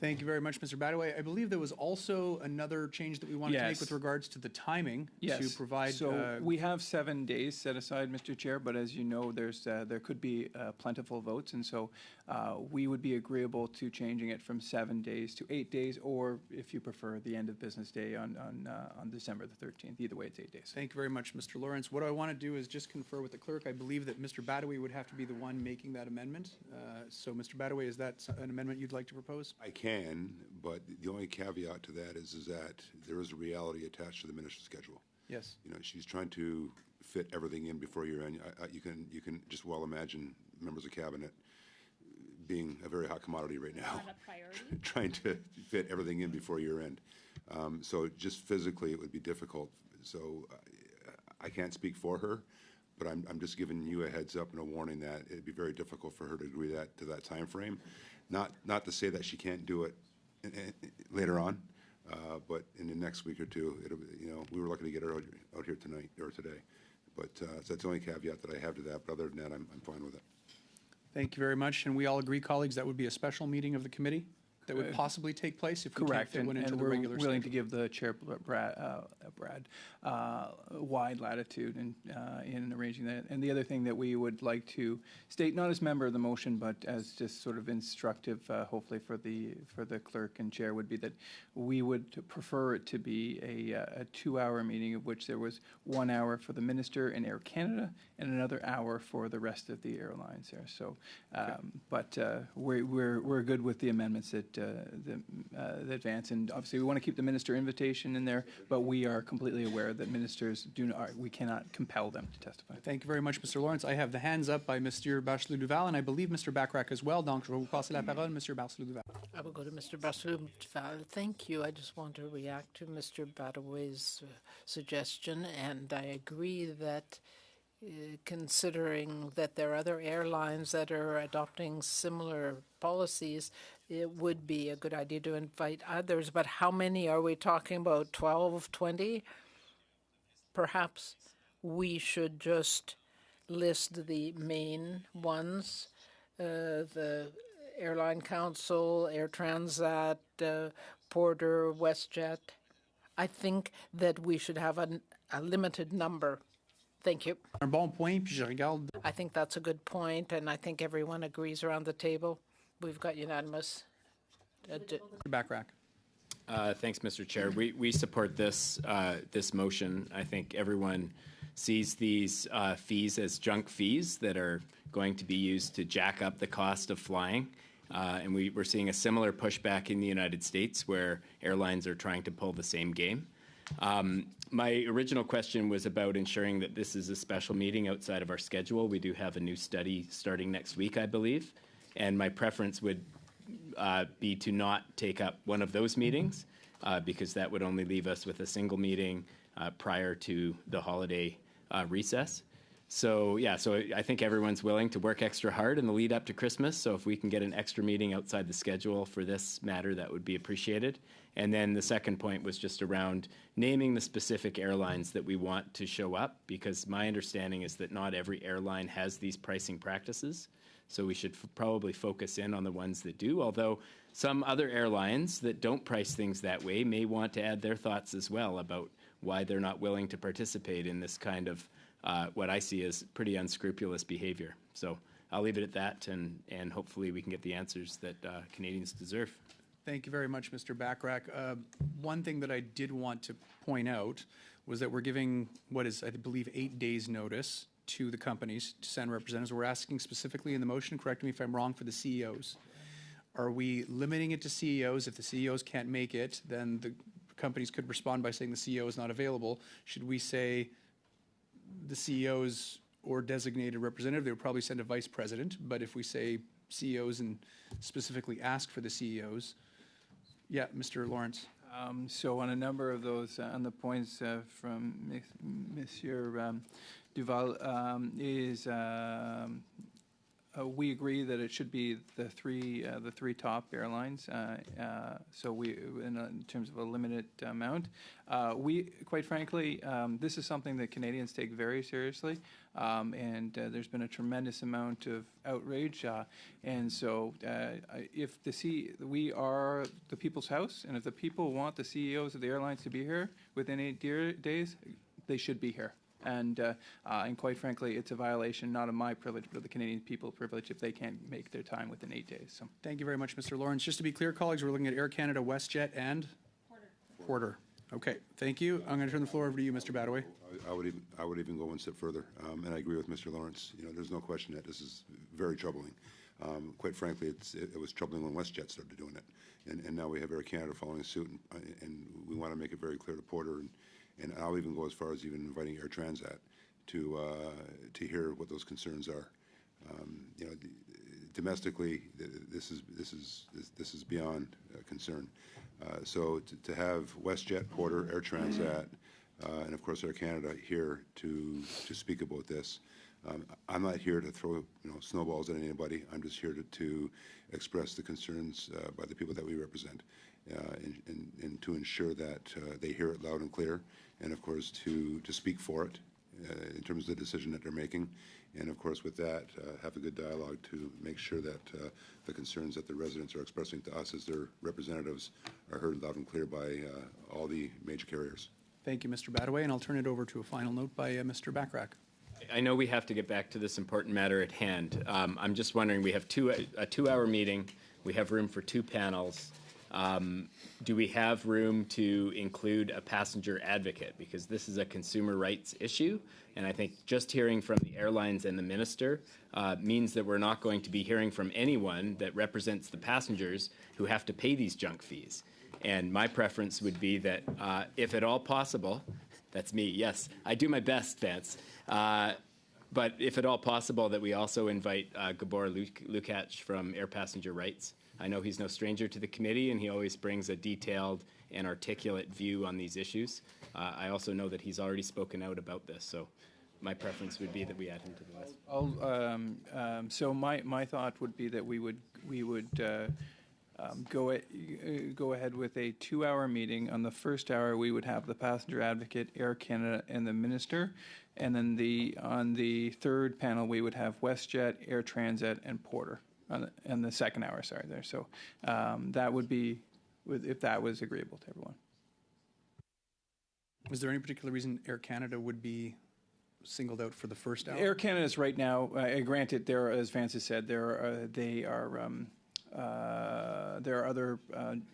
S1: Thank you very much, Mr. Badaway. I believe there was also another change that we wanted to make with regards to the timing to provide.
S4: So we have 7 days set aside, Mr. Chair, but as you know, there could be plentiful votes, and so we would be agreeable to changing it from 7 days to 8 days, or if you prefer, the end of business day on December the 13th. Either way, it's 8 days.
S1: Thank you very much, Mr. Lawrence. What I want to do is just confer with the clerk. I believe that Mr. Badaway would have to be the one making that amendment. So, Mr. Badaway, is that an amendment you'd like to propose?
S7: I can, but the only caveat to that is that there is a reality attached to the minister's schedule.
S1: Yes.
S7: You know, she's trying to fit everything in before year end. You can just well imagine members of cabinet being a very hot commodity right now.
S9: Not a priority.
S7: Trying to fit everything in before year end. So just physically, it would be difficult. So I can't speak for her, but I'm just giving you a heads up and a warning that it'd be very difficult for her to agree to that time frame. Not to say that she can't do it later on, but in the next week or two, we were lucky to get her out here tonight or today. But so that's the only caveat that I have to that. But other than that, I'm fine with it.
S1: Thank you very much. And we all agree, colleagues, that would be a special meeting of the committee that would possibly take place if we can't fit one into the regular
S4: we're willing to
S1: schedule.
S4: give the chair, Brad, wide latitude in arranging that. And the other thing that we would like to state, not as member of the motion, but as just sort of instructive, hopefully for the clerk and chair, would be that we would prefer it to be a 2-hour meeting, of which there was 1 hour for the minister in Air Canada and another hour for the rest of the airlines there. So, but we're good with the amendments that advance, and obviously we want to keep the minister invitation in there, but we are completely aware that ministers we cannot compel them to testify.
S1: Thank you very much, Mr. Lawrence. I have the hands up by Mr. Bachelot-Duval, and I believe Mr. Bachrach as well. Donc, je vais vous passer la parole, Mr. Bachelot-Duval.
S3: I will go to Mr. Bachelot-Duval. Thank you. I just want to react to Mr. Badaway's suggestion, and I agree that considering that there are other airlines that are adopting similar policies, it would be a good idea to invite others. But how many are we talking about? 12, 20? Perhaps we should just list the main ones, the Airline Council, Air Transat, Porter, WestJet. I think that we should have a limited number. Thank you.
S1: Un bon point, puis je regarde.
S3: I think that's a good point, and I think everyone agrees around the table. We've got unanimous.
S1: Bachrach.
S8: Thanks, Mr. Chair. We support this motion. I think everyone sees these fees as junk fees that are going to be used to jack up the cost of flying. And we're seeing a similar pushback in the United States where airlines are trying to pull the same game. My original question was about ensuring that this is a special meeting outside of our schedule. We do have a new study starting next week, I believe, and my preference would be to not take up one of those meetings because that would only leave us with a single meeting prior to the holiday recess. So yeah, so I think everyone's willing to work extra hard in the lead up to Christmas. So if we can get an extra meeting outside the schedule for this matter, that would be appreciated. And then the second point was just around naming the specific airlines that we want to show up, because my understanding is that not every airline has these pricing practices. So we should probably focus in on the ones that do, although some other airlines that don't price things that way may want to add their thoughts as well about why they're not willing to participate in this kind of what I see as pretty unscrupulous behavior. So I'll leave it at that, and hopefully we can get the answers that Canadians deserve.
S1: Thank you very much, Mr. Bachrach. One thing that I did want to point out was that we're giving what is, I believe, 8 days' notice to the companies to send representatives. We're asking specifically in the motion, correct me if I'm wrong, for the CEOs. Are we limiting it to CEOs? If the CEOs can't make it, then the companies could respond by saying the CEO is not available. Should we say the CEOs or designated representative? They would probably send a vice president, but if we say CEOs and specifically ask for the CEOs, yeah, Mr. Lawrence.
S4: So on a number of those, on the points from Monsieur Duval, we agree that it should be the three top airlines. So we, in terms of a limited amount, we quite frankly, this is something that Canadians take very seriously, and there's been a tremendous amount of outrage, and so if we are the people's house, and if the people want the CEOs of the airlines to be here within 8 days, they should be here. And quite frankly, it's a violation not of my privilege, but of the Canadian people's privilege if they can't make their time within 8 days. So,
S1: thank you very much, Mr. Lawrence. Just to be clear, colleagues, we're looking at Air Canada, WestJet, and Porter. Okay, thank you. I'm going to turn the floor over to you, Mr. Badaway.
S7: I would even go one step further, and I agree with Mr. Lawrence. You know, there's no question that this is very troubling. Quite frankly, it was troubling when WestJet started doing it, and now we have Air Canada following suit, and we want to make it very clear to Porter, and I'll even go as far as even inviting Air Transat to hear what those concerns are. You know, domestically, this is beyond concern. So to have WestJet, Porter, Air Transat, and of course Air Canada here to speak about this. I'm not here to throw snowballs at anybody. I'm just here to express the concerns by the people that we represent, and to ensure that they hear it loud and clear, and of course to speak for it in terms of the decision that they're making, and of course with that have a good dialogue to make sure that the concerns that the residents are expressing to us as their representatives are heard loud and clear by all the major carriers.
S1: Thank you, Mr. Badaway, and I'll turn it over to a final note by Mr. Bachrach.
S8: I know we have to get back to this important matter at hand. I'm just wondering, we have a 2-hour meeting. We have room for 2 panels. Do we have room to include a passenger advocate? Because this is a consumer rights issue, and I think just hearing from the airlines and the minister means that we're not going to be hearing from anyone that represents the passengers who have to pay these junk fees. And my preference would be that, if at all possible, that's me, yes, I do my best, Vance, but if at all possible, that we also invite Gabor Lukács from Air Passenger Rights. I know he's no stranger to the committee, and he always brings a detailed and articulate view on these issues. I also know that he's already spoken out about this, so my preference would be that we add him to the list.
S4: So my thought would be that we would go ahead with a 2-hour meeting. On the first hour, we would have the passenger advocate, Air Canada, and the minister, and then on the third panel, we would have WestJet, Air Transat, and Porter. And the second hour, sorry, there. So that would be, if that was agreeable to everyone.
S1: Was there any particular reason Air Canada would be singled out for the first hour?
S4: Air Canada is right now, granted, there, as Vance has said, there are other,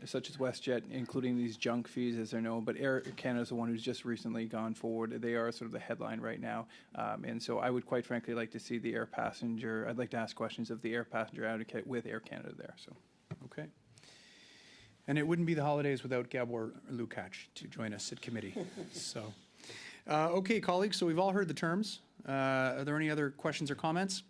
S4: such as WestJet, including these junk fees, as I know, but Air Canada is the one who's just recently gone forward. They are sort of the headline right now. And so I would quite frankly like to see the air passenger, I'd like to ask questions of the air passenger advocate with Air Canada there. So,
S1: okay. And it wouldn't be the holidays without Gabor Lukács to join us at committee. So, okay, colleagues, so we've all heard the terms. Are there any other questions or comments?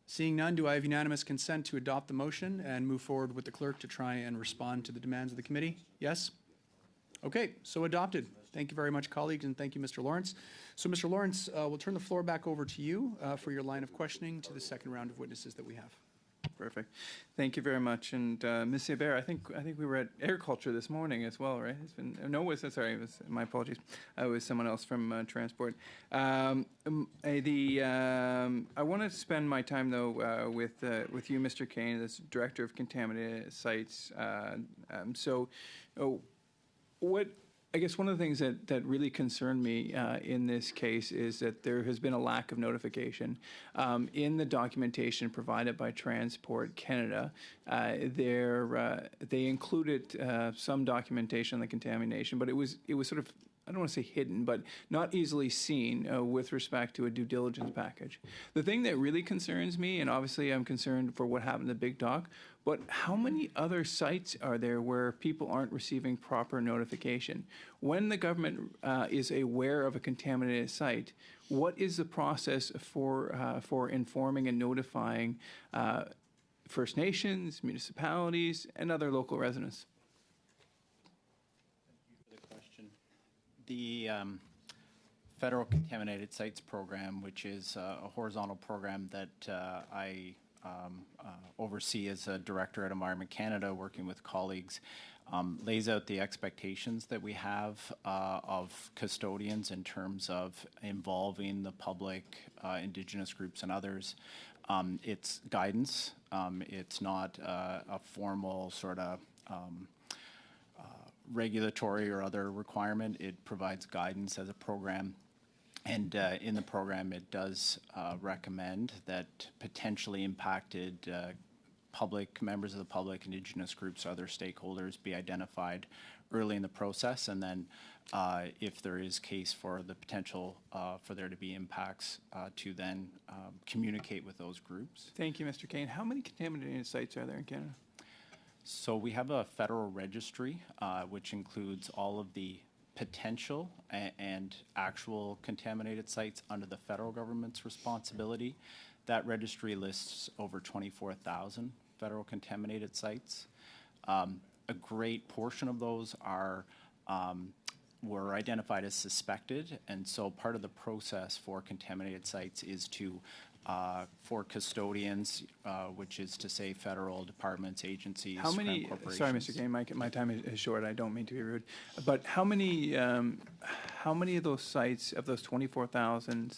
S1: Seeing none, do I have unanimous consent to adopt the motion and move forward with the clerk to try and respond to the demands of the committee? Yes? Okay, so adopted. Thank you very much, colleagues, and thank you, Mr. Lawrence. So, Mr. Lawrence, we'll turn the floor back over to you for your line of questioning to the second round of witnesses that we have.
S4: Perfect. Thank you very much. And Ms. Hebert, I think we were at agriculture this morning as well, right? It's been my apologies. It was someone else from transport. I want to spend my time though with you, Mr. Kane, as director of contaminated sites. I guess one of the things that really concerned me in this case is that there has been a lack of notification. In the documentation provided by Transport Canada, they included some documentation on the contamination, but it was sort of, I don't want to say hidden, but not easily seen with respect to a due diligence package. The thing that really concerns me, and obviously I'm concerned for what happened to Big Dock, but how many other sites are there where people aren't receiving proper notification? When the government is aware of a contaminated site, what is the process for informing and notifying First Nations, municipalities, and other local residents?
S12: The Federal Contaminated Sites Program, which is a horizontal program that I oversee as a director at Environment Canada, working with colleagues, lays out the expectations that we have of custodians in terms of involving the public, Indigenous groups and others. It's guidance. It's not a formal sort of regulatory or other requirement. It provides guidance as a program. And in the program, it does recommend that potentially impacted members of the public, Indigenous groups, other stakeholders be identified early in the process. And then if there is case for the potential for there to be impacts, to then communicate with those groups.
S4: Thank you, Mr. Kane. How many contaminated sites are there in Canada?
S12: So we have a federal registry, which includes all of the potential and actual contaminated sites under the federal government's responsibility. That registry lists over 24,000 federal contaminated sites. A great portion of those were identified as suspected, and so part of the process for contaminated sites is to for custodians, which is to say federal departments, agencies,
S4: how many?
S12: corporations.
S4: Sorry, Mr. Kane, my time is short. I don't mean to be rude, but how many of those sites, of those 24,000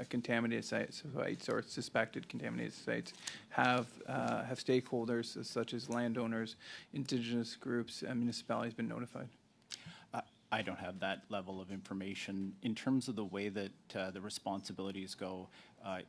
S4: contaminated sites or suspected contaminated sites, have stakeholders such as landowners, Indigenous groups, and municipalities been notified?
S12: I don't have that level of information. In terms of the way that the responsibilities go,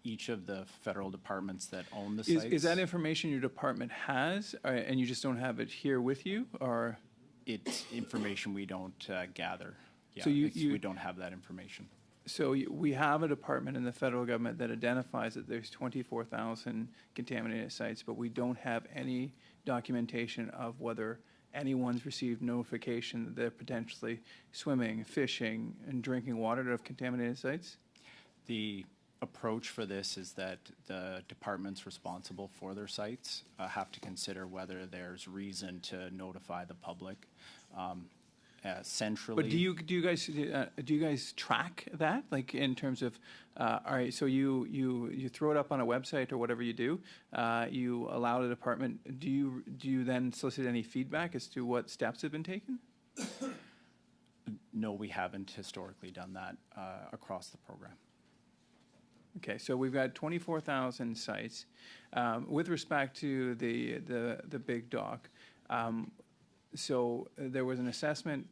S12: each of the federal departments that own the sites...
S4: Is that information your department has, and you just don't have it here with you, or...?
S12: It's information we don't gather. Yeah,
S4: so
S12: we don't have that information.
S4: So we have a department in the federal government that identifies that there's 24,000 contaminated sites, but we don't have any documentation of whether anyone's received notification that they're potentially swimming, fishing, and drinking water out of contaminated sites?
S12: The approach for this is that the departments responsible for their sites have to consider whether there's reason to notify the public. Centrally.
S4: But do you guys track that, like in terms of all right? So you throw it up on a website or whatever you do. You allow the department. Do you then solicit any feedback as to what steps have been taken?
S12: No, we haven't historically done that across the program.
S4: Okay, so we've got 24,000 sites. With respect to the Big Dock. So there was an assessment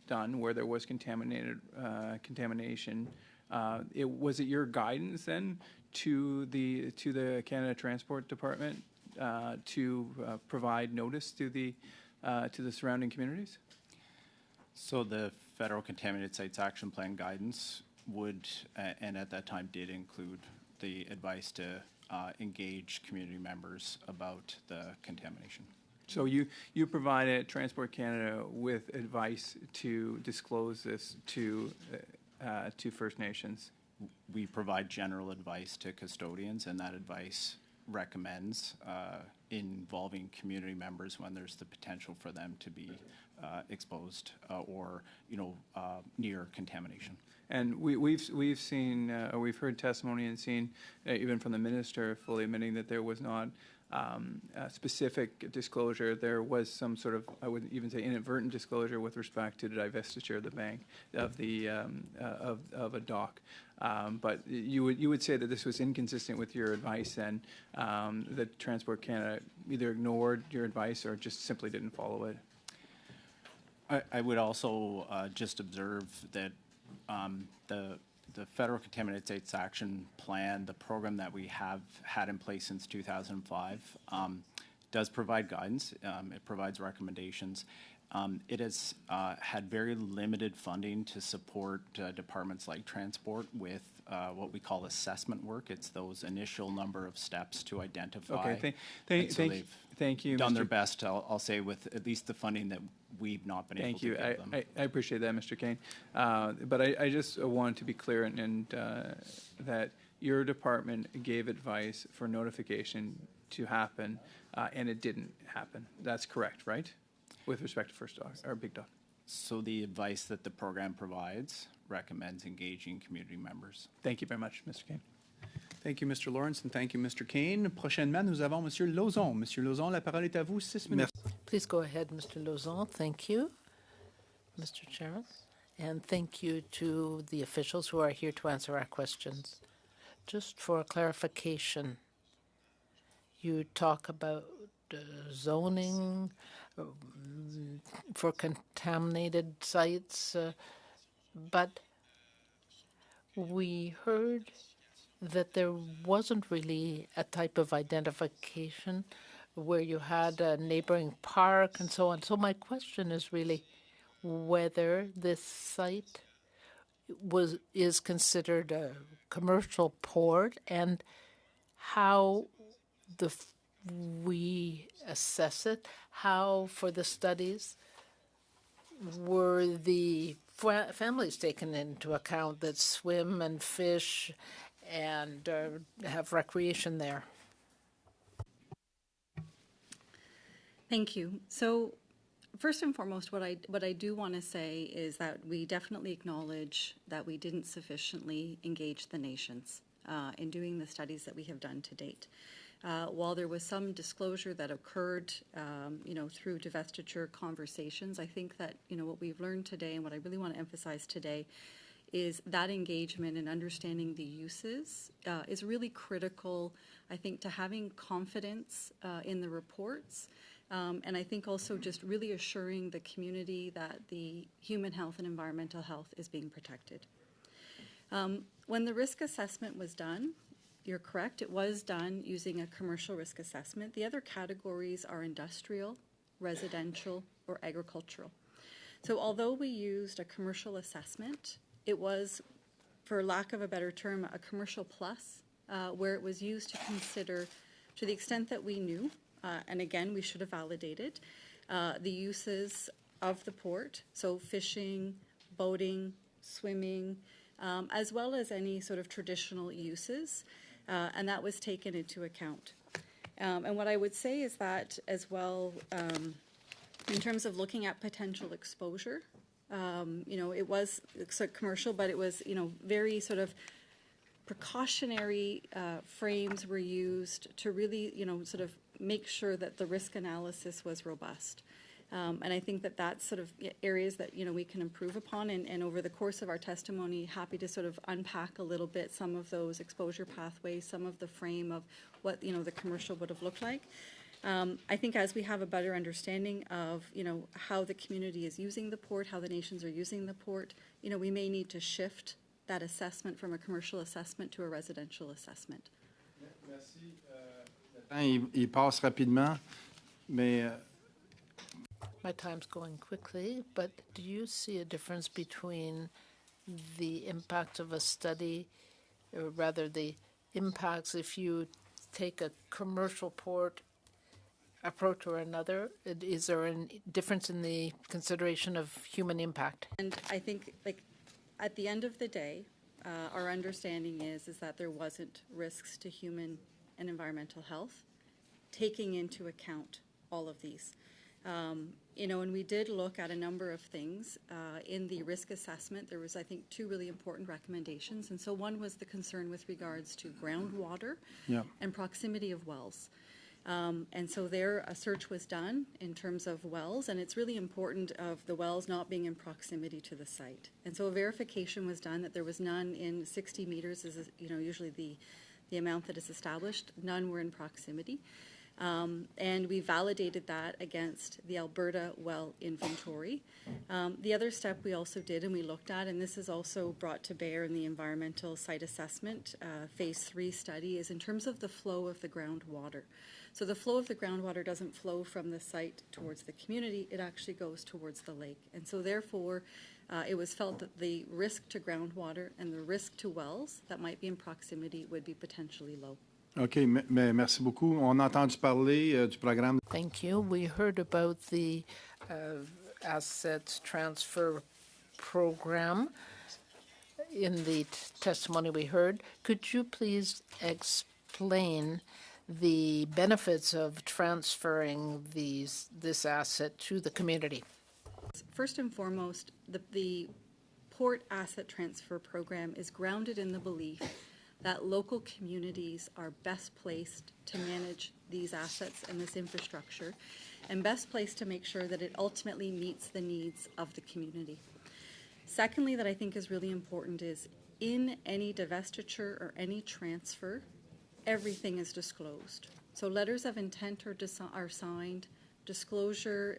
S4: done where there was contamination. Was it your guidance then to the Canada Transport Department to provide notice to the surrounding communities?
S12: So the Federal Contaminated Sites Action Plan guidance would, and at that time did include the advice to engage community members about the contamination.
S4: So you provided Transport Canada with advice to disclose this to First Nations?
S12: We provide general advice to custodians, and that advice recommends involving community members when there's the potential for them to be exposed or near contamination.
S4: And we've seen, or we've heard testimony and seen, even from the minister, fully admitting that there was not a specific disclosure. There was some sort of, I wouldn't even say inadvertent disclosure with respect to the divestiture of the bank, of the of a dock. But you would say that this was inconsistent with your advice, and that Transport Canada either ignored your advice or just simply didn't follow it.
S12: I would also just observe that the Federal Contaminated Sites Action Plan, the program that we have had in place since 2005, does provide guidance. It provides recommendations. It has had very limited funding to support departments like transport with what we call assessment work. It's those initial number of steps to identify.
S4: Okay, thank you.
S12: Done
S4: Mr.
S12: their best, I'll say, with at least the funding that we've not been able to give them.
S4: I appreciate that, Mr. Kane. But I just wanted to be clear and that your department gave advice for notification to happen, and it didn't happen. That's correct, right? With respect to First Dock, or Big Dock.
S12: So the advice that the program provides recommends engaging community members.
S4: Thank you very much, Mr. Kane.
S1: Thank you, Mr. Lawrence, and thank you, Mr. Kane. Prochainement, nous avons Monsieur Lauzon. Monsieur Lauzon, la parole est à vous, 6 minutes.
S3: Please go ahead, Mr. Lauzon. Thank you, Mr. Chairman. And thank you to the officials who are here to answer our questions. Just for clarification, you talk about zoning for contaminated sites, but we heard that there wasn't really a type of identification where you had a neighboring park and so on. So my question is really whether this site is considered a commercial port, and how we assess it, how for the studies were the families taken into account that swim and fish and have recreation there.
S10: Thank you. So first and foremost, what I do want to say is that we definitely acknowledge that we didn't sufficiently engage the nations in doing the studies that we have done to date. While there was some disclosure that occurred, through divestiture conversations, I think that, what we've learned today and what I really want to emphasize today is that engagement and understanding the uses is really critical, I think, to having confidence in the reports. And I think also just really assuring the community that the human health and environmental health is being protected. When the risk assessment was done, you're correct, it was done using a commercial risk assessment. The other categories are industrial, residential, or agricultural. So although we used a commercial assessment, it was, for lack of a better term, a commercial plus, where it was used to consider, to the extent that we knew, and again, we should have validated, the uses of the port, so fishing, boating, swimming, as well as any sort of traditional uses, and that was taken into account. And what I would say is that as well, in terms of looking at potential exposure, it was commercial, but it was, very sort of precautionary frames were used to really, sort of make sure that the risk analysis was robust. And I think that that's sort of areas that, we can improve upon. And over the course of our testimony, happy to sort of unpack a little bit some of those exposure pathways, some of the frame of what, the commercial would have looked like. I think as we have a better understanding of, how the community is using the port, how the nations are using the port, we may need to shift that assessment from a commercial assessment to a residential assessment.
S13: Il passe rapidement, mais
S3: My time's going quickly, but do you see a difference between the impact of a study, or rather the impacts if you take a commercial port approach or another? Is there a difference in the consideration of human impact?
S10: And I think, like, at the end of the day, our understanding is that there wasn't risks to human and environmental health, taking into account all of these. And we did look at a number of things in the risk assessment. There was, I think, two really important recommendations. And so one was the concern with regards to groundwater and proximity of wells. And so there, a search was done in terms of wells, and it's really important of the wells not being in proximity to the site. And so a verification was done that there was none in 60 meters, is usually the amount that is established. None were in proximity. And we validated that against the Alberta well inventory. The other step we also did and we looked at, and this is also brought to bear in the environmental site assessment phase 3 study, is in terms of the flow of the groundwater. So the flow of the groundwater doesn't flow from the site towards the community, it actually goes towards the lake. And so therefore, it was felt that the risk to groundwater and the risk to wells that might be in proximity would be potentially low.
S13: OK, mais merci beaucoup. On a entendu parler du programme.
S3: Thank you. We heard about the assets transfer program in the testimony we heard. Could you please explain the benefits of transferring this asset to the community?
S10: First and foremost, the Port Asset Transfer Program is grounded in the belief that local communities are best placed to manage these assets and this infrastructure, and best placed to make sure that it ultimately meets the needs of the community. Secondly, that I think is really important is in any divestiture or any transfer, everything is disclosed. So letters of intent are signed, disclosure,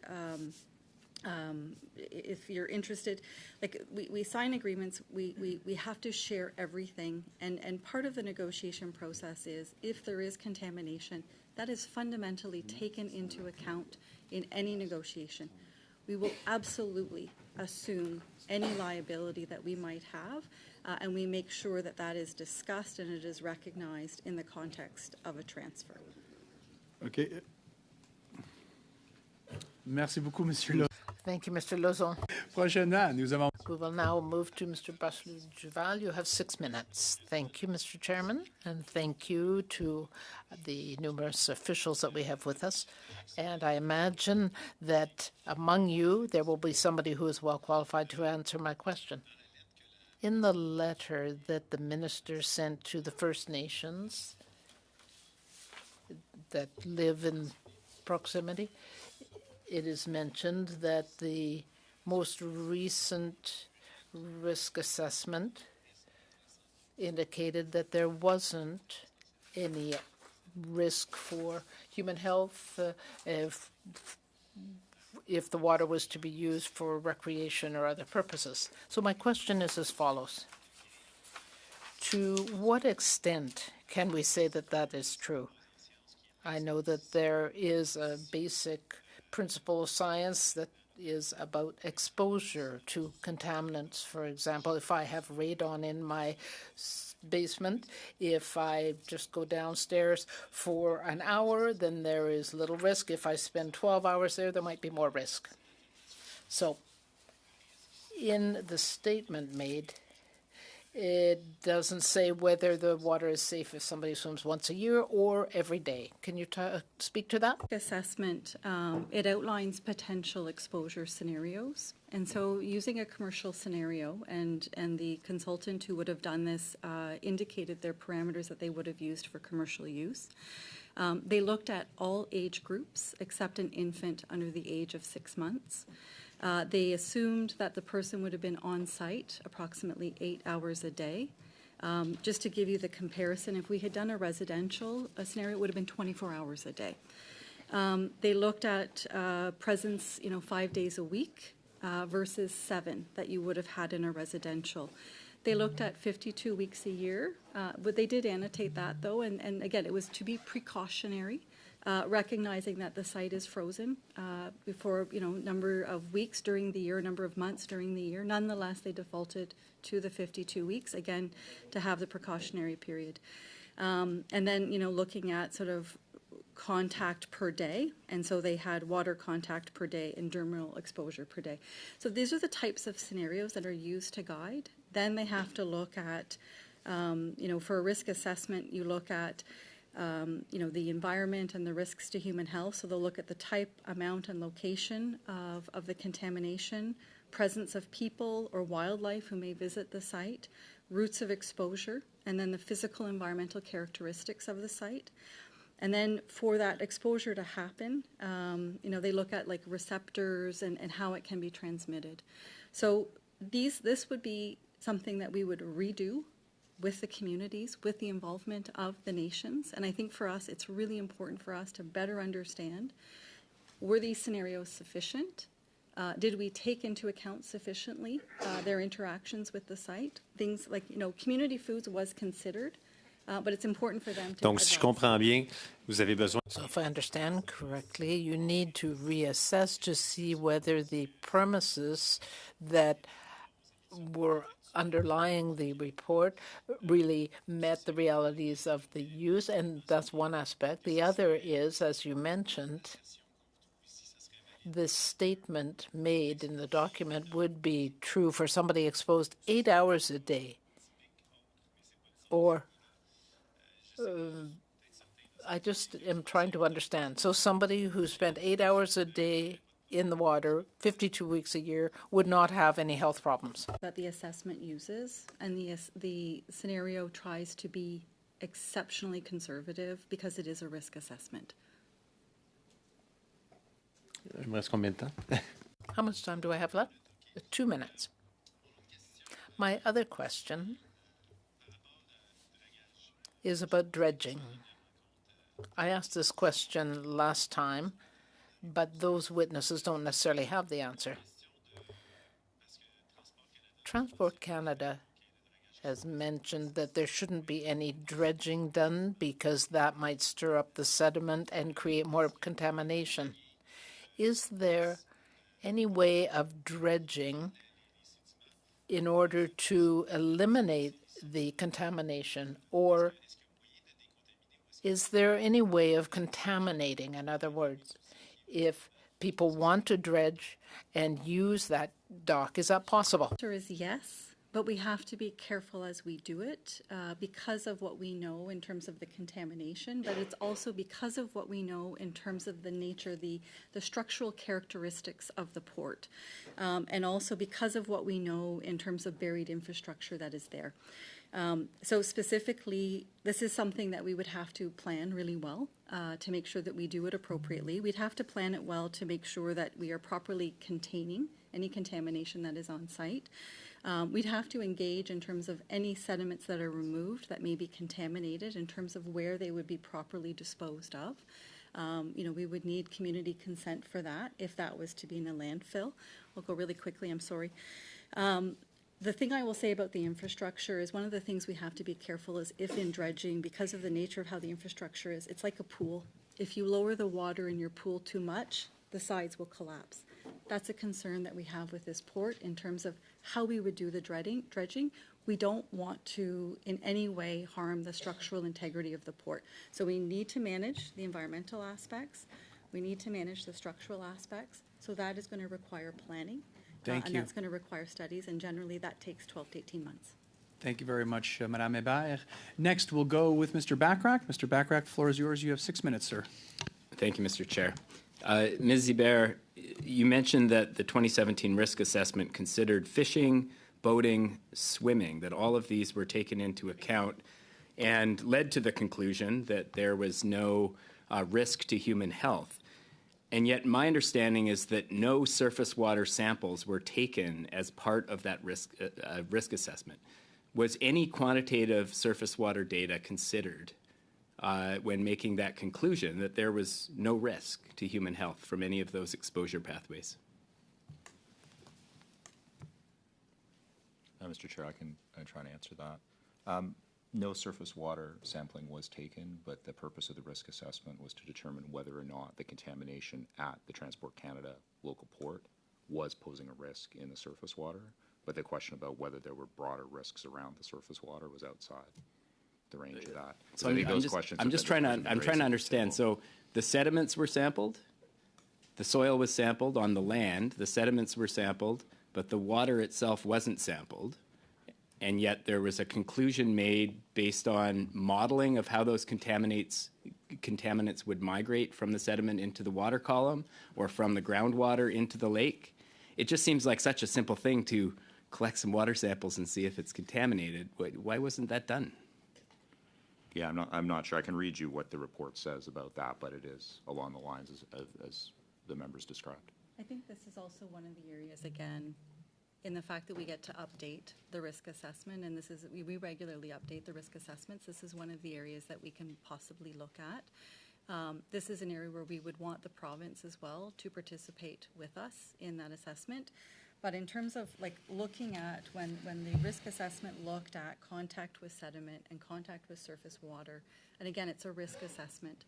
S10: if you're interested, like we sign agreements, we have to share everything. And part of the negotiation process is if there is contamination, that is fundamentally taken into account in any negotiation. We will absolutely assume any liability that we might have, and we make sure that that is discussed and it is recognized in the context of a transfer.
S13: OK.
S1: Merci beaucoup, Monsieur Le.
S3: Thank you, Mr. Lauzon.
S1: Prochainement, nous avons.
S3: We will now move to Mr. Bachelier-Duval. You have 6 minutes. Thank you, Mr. Chairman, and thank you to the numerous officials that we have with us. And I imagine that among you, there will be somebody who is well qualified to answer my question. In the letter that the minister sent to the First Nations that live in proximity, it is mentioned that the most recent risk assessment indicated that there wasn't any risk for human health if the water was to be used for recreation or other purposes. So my question is as follows. To what extent can we say that that is true? I know that there is a basic principle of science that is about exposure to contaminants. For example, if I have radon in my basement, if I just go downstairs for an hour, then there is little risk. If I spend 12 hours there might be more risk. So in the statement made, it doesn't say whether the water is safe if somebody swims once a year or every day. Can you speak to that?
S10: Assessment, it outlines potential exposure scenarios. And so using a commercial scenario, and the consultant who would have done this indicated their parameters that they would have used for commercial use. They looked at all age groups except an infant under the age of 6 months. They assumed that the person would have been on site approximately 8 hours a day. Just to give you the comparison, if we had done a residential scenario, it would have been 24 hours a day. They looked at presence, 5 days a week versus 7 that you would have had in a residential. They looked at 52 weeks a year, but they did annotate that though, and again, it was to be precautionary. Recognizing that the site is frozen for number of weeks during the year, number of months during the year. Nonetheless, they defaulted to the 52 weeks, again, to have the precautionary period. And then, looking at sort of contact per day, and so they had water contact per day and dermal exposure per day. So these are the types of scenarios that are used to guide. Then they have to look at, for a risk assessment, you look at, the environment and the risks to human health. So they'll look at the type, amount, and location of the contamination, presence of people or wildlife who may visit the site, routes of exposure, and then the physical environmental characteristics of the site. And then for that exposure to happen, they look at like receptors and how it can be transmitted. So this would be something that we would redo with the communities, with the involvement of the nations. And I think for us, it's really important for us to better understand, were these scenarios sufficient? Did we take into account sufficiently their interactions with the site? Things like, community foods was considered, but it's important for them to...
S14: Donc, si je comprends bien, vous avez besoin...
S3: So if I understand correctly, you need to reassess to see whether the premises that were underlying the report really met the realities of the use, and that's one aspect. The other is, as you mentioned, this statement made in the document would be true for somebody exposed 8 hours a day, or I just am trying to understand. So somebody who spent 8 hours a day in the water 52 weeks a year would not have any health problems.
S10: That the assessment uses, and the scenario tries to be exceptionally conservative because it is a risk assessment.
S14: Il me reste combien de temps?
S3: How much time do I have left? 2 minutes. My other question is about dredging. I asked this question last time, but those witnesses don't necessarily have the answer. Transport Canada has mentioned that there shouldn't be any dredging done because that might stir up the sediment and create more contamination. Is there any way of dredging in order to eliminate the contamination, or is there any way of contaminating? In other words, if people want to dredge and use that dock, is that possible?
S10: The answer is yes, but we have to be careful as we do it because of what we know in terms of the contamination, but it's also because of what we know in terms of the nature, the structural characteristics of the port, and also because of what we know in terms of buried infrastructure that is there. So specifically, this is something that we would have to plan really well to make sure that we do it appropriately. We'd have to plan it well to make sure that we are properly containing any contamination that is on site. We'd have to engage in terms of any sediments that are removed that may be contaminated in terms of where they would be properly disposed of. We would need community consent for that if that was to be in a landfill. I'll go really quickly, I'm sorry. The thing I will say about the infrastructure is one of the things we have to be careful is if in dredging, because of the nature of how the infrastructure is, it's like a pool. If you lower the water in your pool too much, the sides will collapse. That's a concern that we have with this port in terms of how we would do the dredging. We don't want to in any way harm the structural integrity of the port. So we need to manage the environmental aspects. We need to manage the structural aspects. So that is going to require planning.
S1: Thank you.
S10: And that's going to require studies, and generally that takes 12 to 18 months.
S1: Thank you very much, Madame Hébert. Next, we'll go with Mr. Bachrach. Mr. Bachrach, the floor is yours. You have 6 minutes, sir.
S8: Thank you, Mr. Chair. Ms. Hébert, you mentioned that the 2017 risk assessment considered fishing, boating, swimming, that all of these were taken into account and led to the conclusion that there was no risk to human health. And yet my understanding is that no surface water samples were taken as part of that risk assessment. Was any quantitative surface water data considered when making that conclusion that there was no risk to human health from any of those exposure pathways?
S15: Mr. Chair, I can try and answer that. No surface water sampling was taken, but the purpose of the risk assessment was to determine whether or not the contamination at the Transport Canada local port was posing a risk in the surface water, but the question about whether there were broader risks around the surface water was outside the range of that.
S8: So
S15: I think those
S8: just,
S15: questions.
S8: I'm
S15: have
S8: just
S15: been-
S8: trying to,
S15: been
S8: I'm trying
S15: raised
S8: to
S15: at the
S8: understand.
S15: table.
S8: So the sediments were sampled, the soil was sampled on the land, the sediments were sampled, but the water itself wasn't sampled. And yet there was a conclusion made based on modeling of how those contaminants would migrate from the sediment into the water column or from the groundwater into the lake. It just seems like such a simple thing to collect some water samples and see if it's contaminated. Why wasn't that done?
S15: Yeah, I'm not sure. I can read you what the report says about that, but it is along the lines as the members described.
S10: I think this is also one of the areas, again, in the fact that we get to update the risk assessment, and this is, we regularly update the risk assessments. This is one of the areas that we can possibly look at. This is an area where we would want the province as well to participate with us in that assessment. But in terms of like looking at when the risk assessment looked at contact with sediment and contact with surface water, and again, it's a risk assessment.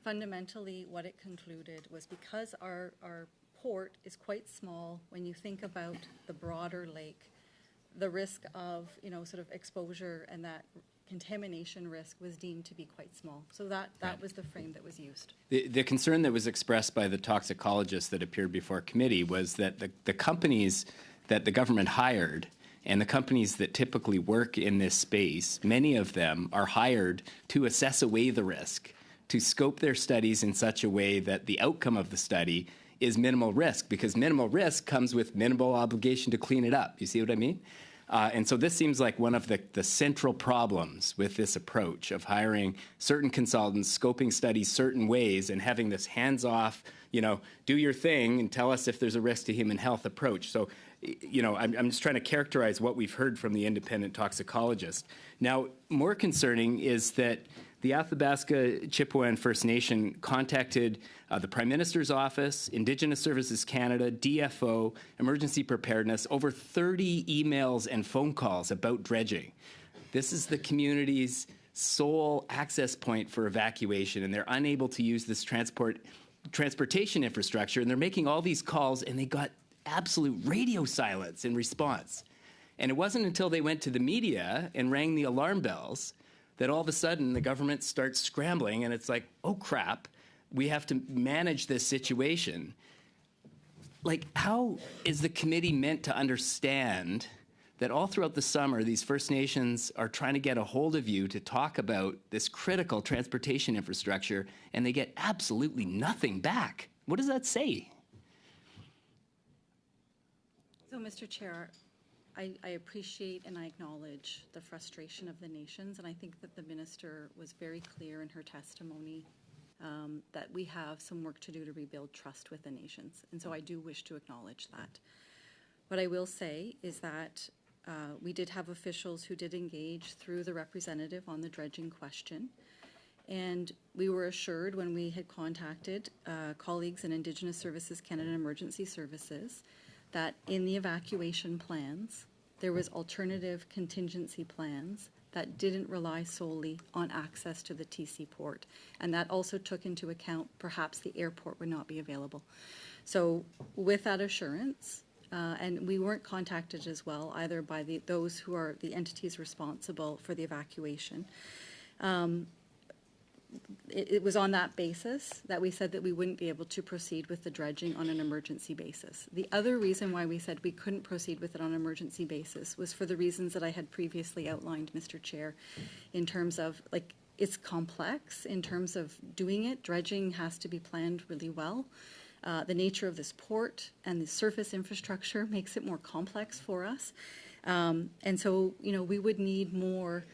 S10: Fundamentally, what it concluded was because our port is quite small, when you think about the broader lake, the risk of, sort of exposure and that contamination risk was deemed to be quite small. So that was the frame that was used.
S8: The concern that was expressed by the toxicologist that appeared before committee was that the companies that the government hired and the companies that typically work in this space, many of them are hired to assess away the risk, to scope their studies in such a way that the outcome of the study is minimal risk, because minimal risk comes with minimal obligation to clean it up. You see what I mean? And so this seems like one of the central problems with this approach of hiring certain consultants, scoping studies certain ways, and having this hands-off, do your thing and tell us if there's a risk to human health approach. So, I'm just trying to characterize what we've heard from the independent toxicologist. Now, more concerning is that the Athabasca Chippewa First Nation contacted the Prime Minister's Office, Indigenous Services Canada, DFO, Emergency Preparedness, over 30 emails and phone calls about dredging. This is the community's sole access point for evacuation, and they're unable to use this transportation infrastructure, and they're making all these calls, and they got absolute radio silence in response. And it wasn't until they went to the media and rang the alarm bells that all of a sudden the government starts scrambling, and it's like, oh crap, we have to manage this situation. Like, how is the committee meant to understand that all throughout the summer these First Nations are trying to get a hold of you to talk about this critical transportation infrastructure, and they get absolutely nothing back? What does that say?
S10: So, Mr. Chair, I appreciate and I acknowledge the frustration of the nations, and I think that the minister was very clear in her testimony that we have some work to do to rebuild trust with the nations, and so I do wish to acknowledge that. What I will say is that we did have officials who did engage through the representative on the dredging question, and we were assured when we had contacted colleagues in Indigenous Services Canada Emergency Services that in the evacuation plans, there was alternative contingency plans that didn't rely solely on access to the TC port. And that also took into account perhaps the airport would not be available. So with that assurance, and we weren't contacted as well either by those who are the entities responsible for the evacuation. It was on that basis that we said that we wouldn't be able to proceed with the dredging on an emergency basis. The other reason why we said we couldn't proceed with it on an emergency basis was for the reasons that I had previously outlined, Mr. Chair, in terms of, like, it's complex in terms of doing it. Dredging has to be planned really well. The nature of this port and the surface infrastructure makes it more complex for us. And so, we would need more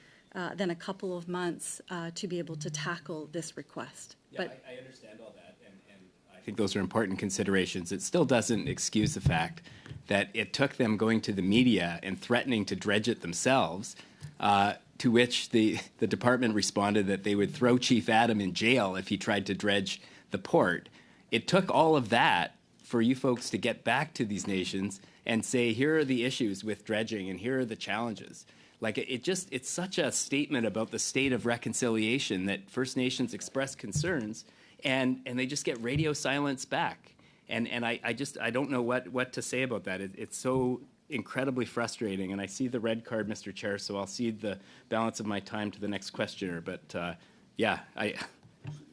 S10: than a couple of months to be able to tackle this request.
S8: Yeah, but I understand all that, and I think those are important considerations. It still doesn't excuse the fact that it took them going to the media and threatening to dredge it themselves, to which the department responded that they would throw Chief Adam in jail if he tried to dredge the port. It took all of that for you folks to get back to these nations and say, here are the issues with dredging and here are the challenges. Like, it's such a statement about the state of reconciliation that First Nations express concerns and they just get radio silence back. And I don't know what to say about that. It's so incredibly frustrating. And I see the red card, Mr. Chair, so I'll cede the balance of my time to the next questioner. But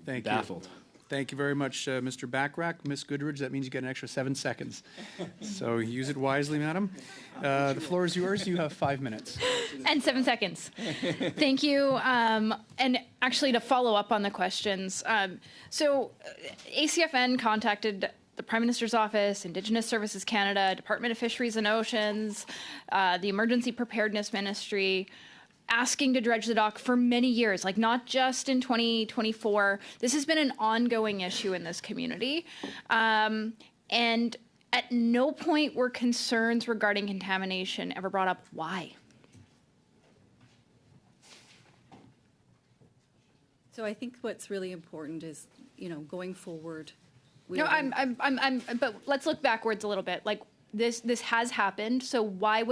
S1: Thank
S8: baffled.
S1: you. Thank you very much, Mr. Backrack. Ms. Goodridge, that means you get an extra 7 seconds. So use it wisely, madam. The floor is yours. You have 5 minutes.
S9: And 7 seconds. Thank you. And actually, to follow up on the questions, ACFN contacted the Prime Minister's Office, Indigenous Services Canada, Department of Fisheries and Oceans, the Emergency Preparedness Ministry, asking to dredge the dock for many years, like not just in 2024. This has been an ongoing issue in this community. And at no point were concerns regarding contamination ever brought up. Why?
S10: So I think what's really important is, going forward.
S9: But let's look backwards a little bit. Like this has happened. So why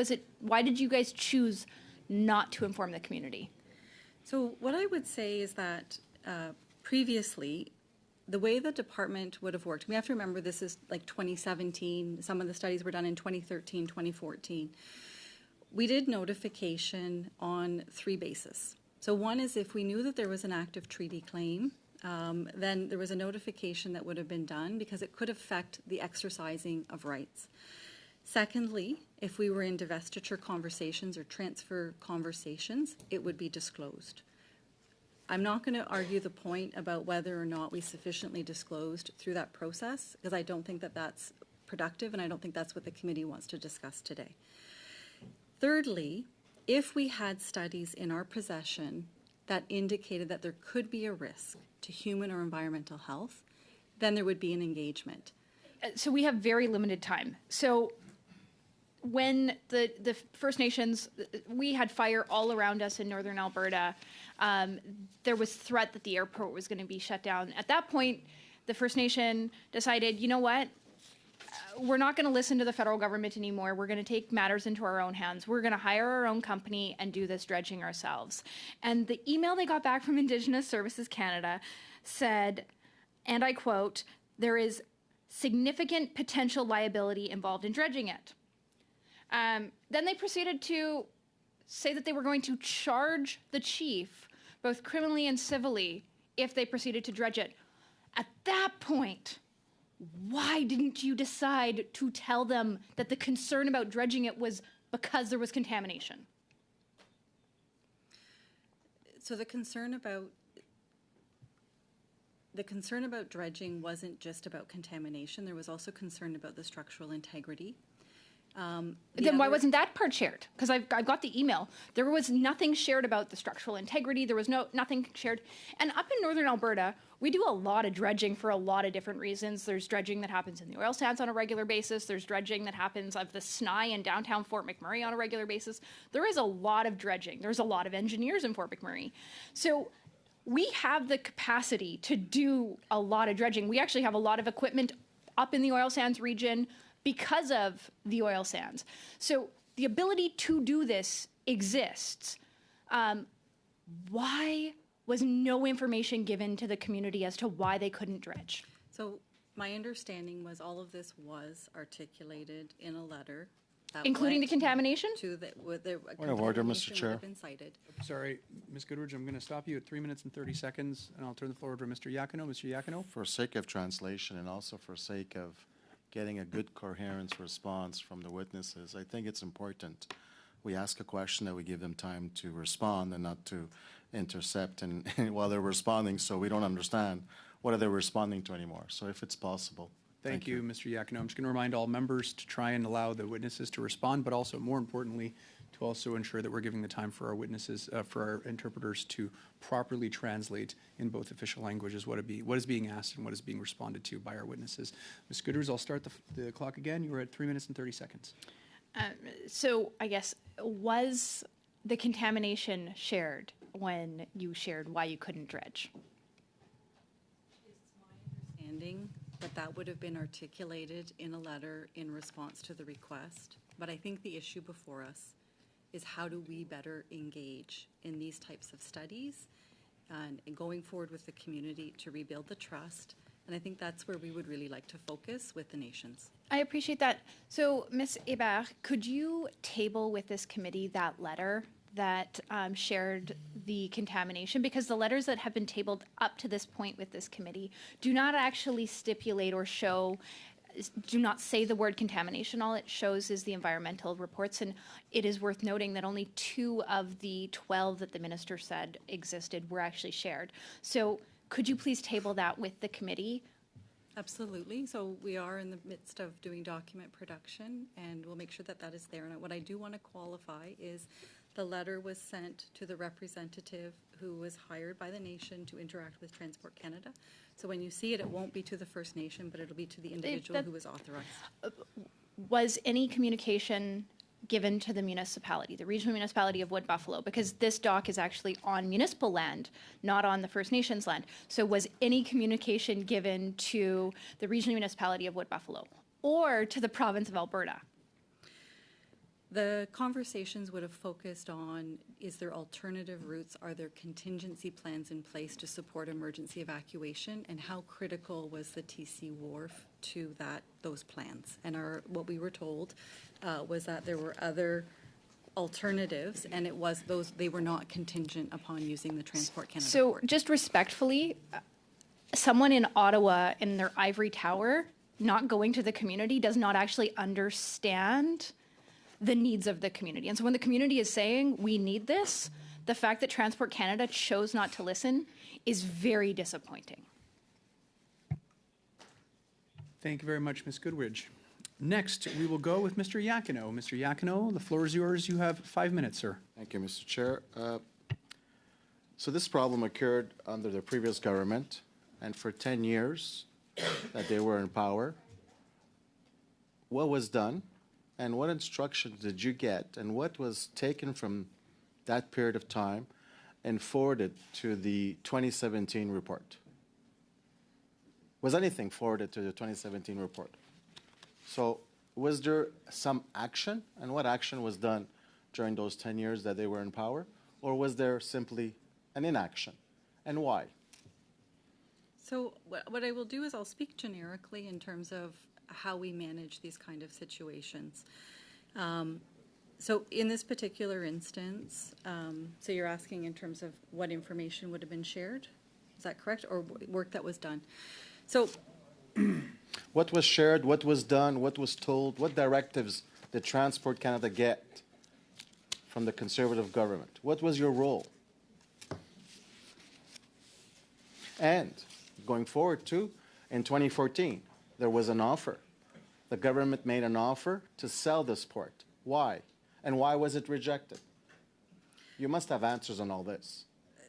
S9: did you guys choose not to inform the community?
S10: So what I would say is that previously, the way the department would have worked, we have to remember this is like 2017, some of the studies were done in 2013, 2014. We did notification on 3 bases. So one is if we knew that there was an active treaty claim, then there was a notification that would have been done because it could affect the exercising of rights. Secondly, if we were in divestiture conversations or transfer conversations, it would be disclosed. I'm not going to argue the point about whether or not we sufficiently disclosed through that process, because I don't think that that's productive, and I don't think that's what the committee wants to discuss today. Thirdly, if we had studies in our possession that indicated that there could be a risk to human or environmental health, then there would be an engagement.
S9: So we have very limited time. So when the First Nations, we had fire all around us in northern Alberta. There was threat that the airport was going to be shut down. At that point, the First Nation decided, you know what? We're not going to listen to the federal government anymore. We're going to take matters into our own hands. We're going to hire our own company and do this dredging ourselves. And the email they got back from Indigenous Services Canada said, and I quote, "There is significant potential liability involved in dredging it." Then they proceeded to say that they were going to charge the chief, both criminally and civilly, if they proceeded to dredge it. At that point, why didn't you decide to tell them that the concern about dredging it was because there was contamination?
S10: So the concern about dredging wasn't just about contamination. There was also concern about the structural integrity.
S9: Then why wasn't that part shared? Because I've got the email. There was nothing shared about the structural integrity. There was nothing shared. And up in northern Alberta, we do a lot of dredging for a lot of different reasons. There's dredging that happens in the oil sands on a regular basis. There's dredging that happens of the Snai in downtown Fort McMurray on a regular basis. There is a lot of dredging. There's a lot of engineers in Fort McMurray. So we have the capacity to do a lot of dredging. We actually have a lot of equipment up in the oil sands region because of the oil sands. So the ability to do this exists. Why was no information given to the community as to why they couldn't dredge?
S10: So my understanding was all of this was articulated in a letter.
S9: Including the contamination?
S10: With the
S14: Point of order, Mr. Chair.
S10: would have been cited.
S1: Sorry, Ms. Goodridge, I'm going to stop you at 3 minutes and 30 seconds, and I'll turn the floor over to Mr. Iachino. Mr. Iachino?
S16: For sake of translation and also for sake of getting a good coherence response from the witnesses, I think it's important we ask a question that we give them time to respond and not to intercept and while they're responding, so we don't understand what are they responding to anymore. So if it's possible.
S1: Thank you, Mr. Iachino. I'm just going to remind all members to try and allow the witnesses to respond, but also, more importantly, to also ensure that we're giving the time for our witnesses, for our interpreters to properly translate in both official languages what is being asked and what is being responded to by our witnesses. Ms. Goodridge, I'll start the clock again. You were at 3 minutes and 30 seconds.
S9: So I guess, was the contamination shared when you shared why you couldn't dredge?
S10: It's my understanding that would have been articulated in a letter in response to the request. But I think the issue before us is how do we better engage in these types of studies and going forward with the community to rebuild the trust. And I think that's where we would really like to focus with the nations.
S9: I appreciate that. So, Ms. Hébert, could you table with this committee that letter that shared the contamination? Because the letters that have been tabled up to this point with this committee do not actually stipulate or show, do not say the word contamination. All it shows is the environmental reports. And it is worth noting that only 2 of the 12 that the minister said existed were actually shared. So could you please table that with the committee?
S10: Absolutely. So we are in the midst of doing document production, and we'll make sure that that is there. And what I do want to qualify is the letter was sent to the representative who was hired by the nation to interact with Transport Canada. So when you see it, it won't be to the First Nation, but it'll be to the individual who was authorized.
S9: Was any communication given to the municipality, the regional municipality of Wood Buffalo? Because this dock is actually on municipal land, not on the First Nations land. So was any communication given to the regional municipality of Wood Buffalo or to the province of Alberta?
S10: The conversations would have focused on, is there alternative routes? Are there contingency plans in place to support emergency evacuation? And how critical was the TC Wharf to those plans? And what we were told was that there were other alternatives, and they were not contingent upon using the Transport Canada
S9: So
S10: port.
S9: just respectfully, someone in Ottawa in their ivory tower not going to the community does not actually understand the needs of the community. And so when the community is saying, we need this, the fact that Transport Canada chose not to listen is very disappointing.
S1: Thank you very much, Ms. Goodridge. Next, we will go with Mr. Yakino. Mr. Yakino, the floor is yours. You have 5 minutes, sir.
S16: Thank you, Mr. Chair. So this problem occurred under the previous government, and for 10 years that they were in power. What was done, and what instructions did you get, and what was taken from that period of time and forwarded to the 2017 report? Was anything forwarded to the 2017 report? So was there some action, and what action was done during those 10 years that they were in power? Or was there simply an inaction, and why?
S10: So what I will do is I'll speak generically in terms of how we manage these kind of situations. So in this particular instance, so you're asking in terms of what information would have been shared? Is that correct? Or work that was done? So
S16: what was shared, what was done, what was told, what directives did Transport Canada get from the Conservative government? What was your role? And going forward too, in 2014, there was an offer. The government made an offer to sell this port. Why? And why was it rejected? You must have answers on all this.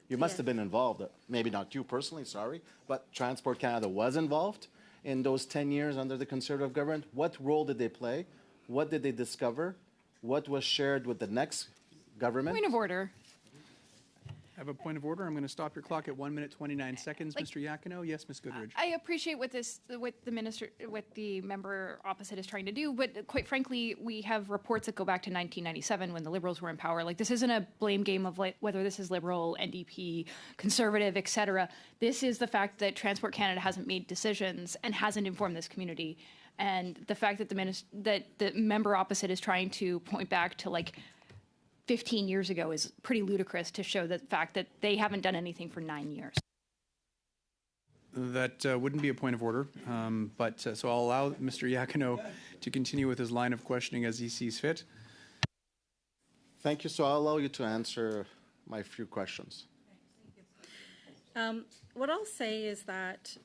S16: You must have been involved. Maybe not you personally, sorry, but Transport Canada was involved in those 10 years under the Conservative government. What role did they play? What did they discover? What was shared with the next government?
S9: Point of order.
S1: I have a point of order. I'm going to stop your clock at 1 minute 29 seconds. Mr. Yakino, yes, Ms. Goodridge.
S9: I appreciate what the member opposite is trying to do, but quite frankly, we have reports that go back to 1997 when the Liberals were in power. Like, this isn't a blame game of whether this is Liberal, NDP, Conservative, etc. This is the fact that Transport Canada hasn't made decisions and hasn't informed this community, and the fact that the member opposite is trying to point back to 15 years ago is pretty ludicrous to show the fact that they haven't done anything for 9 years.
S1: That wouldn't be a point of order, so I'll allow Mr. Yakino to continue with his line of questioning as he sees fit.
S16: Thank you. So I'll allow you to answer my few questions.
S10: What I'll say is that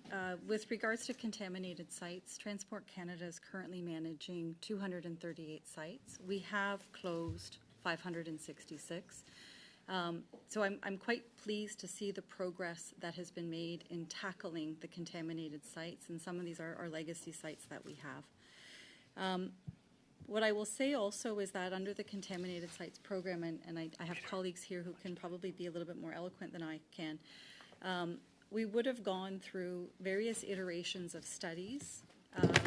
S10: with regards to contaminated sites, Transport Canada is currently managing 238 sites. We have closed 566. So I'm quite pleased to see the progress that has been made in tackling the contaminated sites, and some of these are legacy sites that we have. What I will say also is that under the Contaminated Sites Program, and I have colleagues here who can probably be a little bit more eloquent than I can, we would have gone through various iterations of studies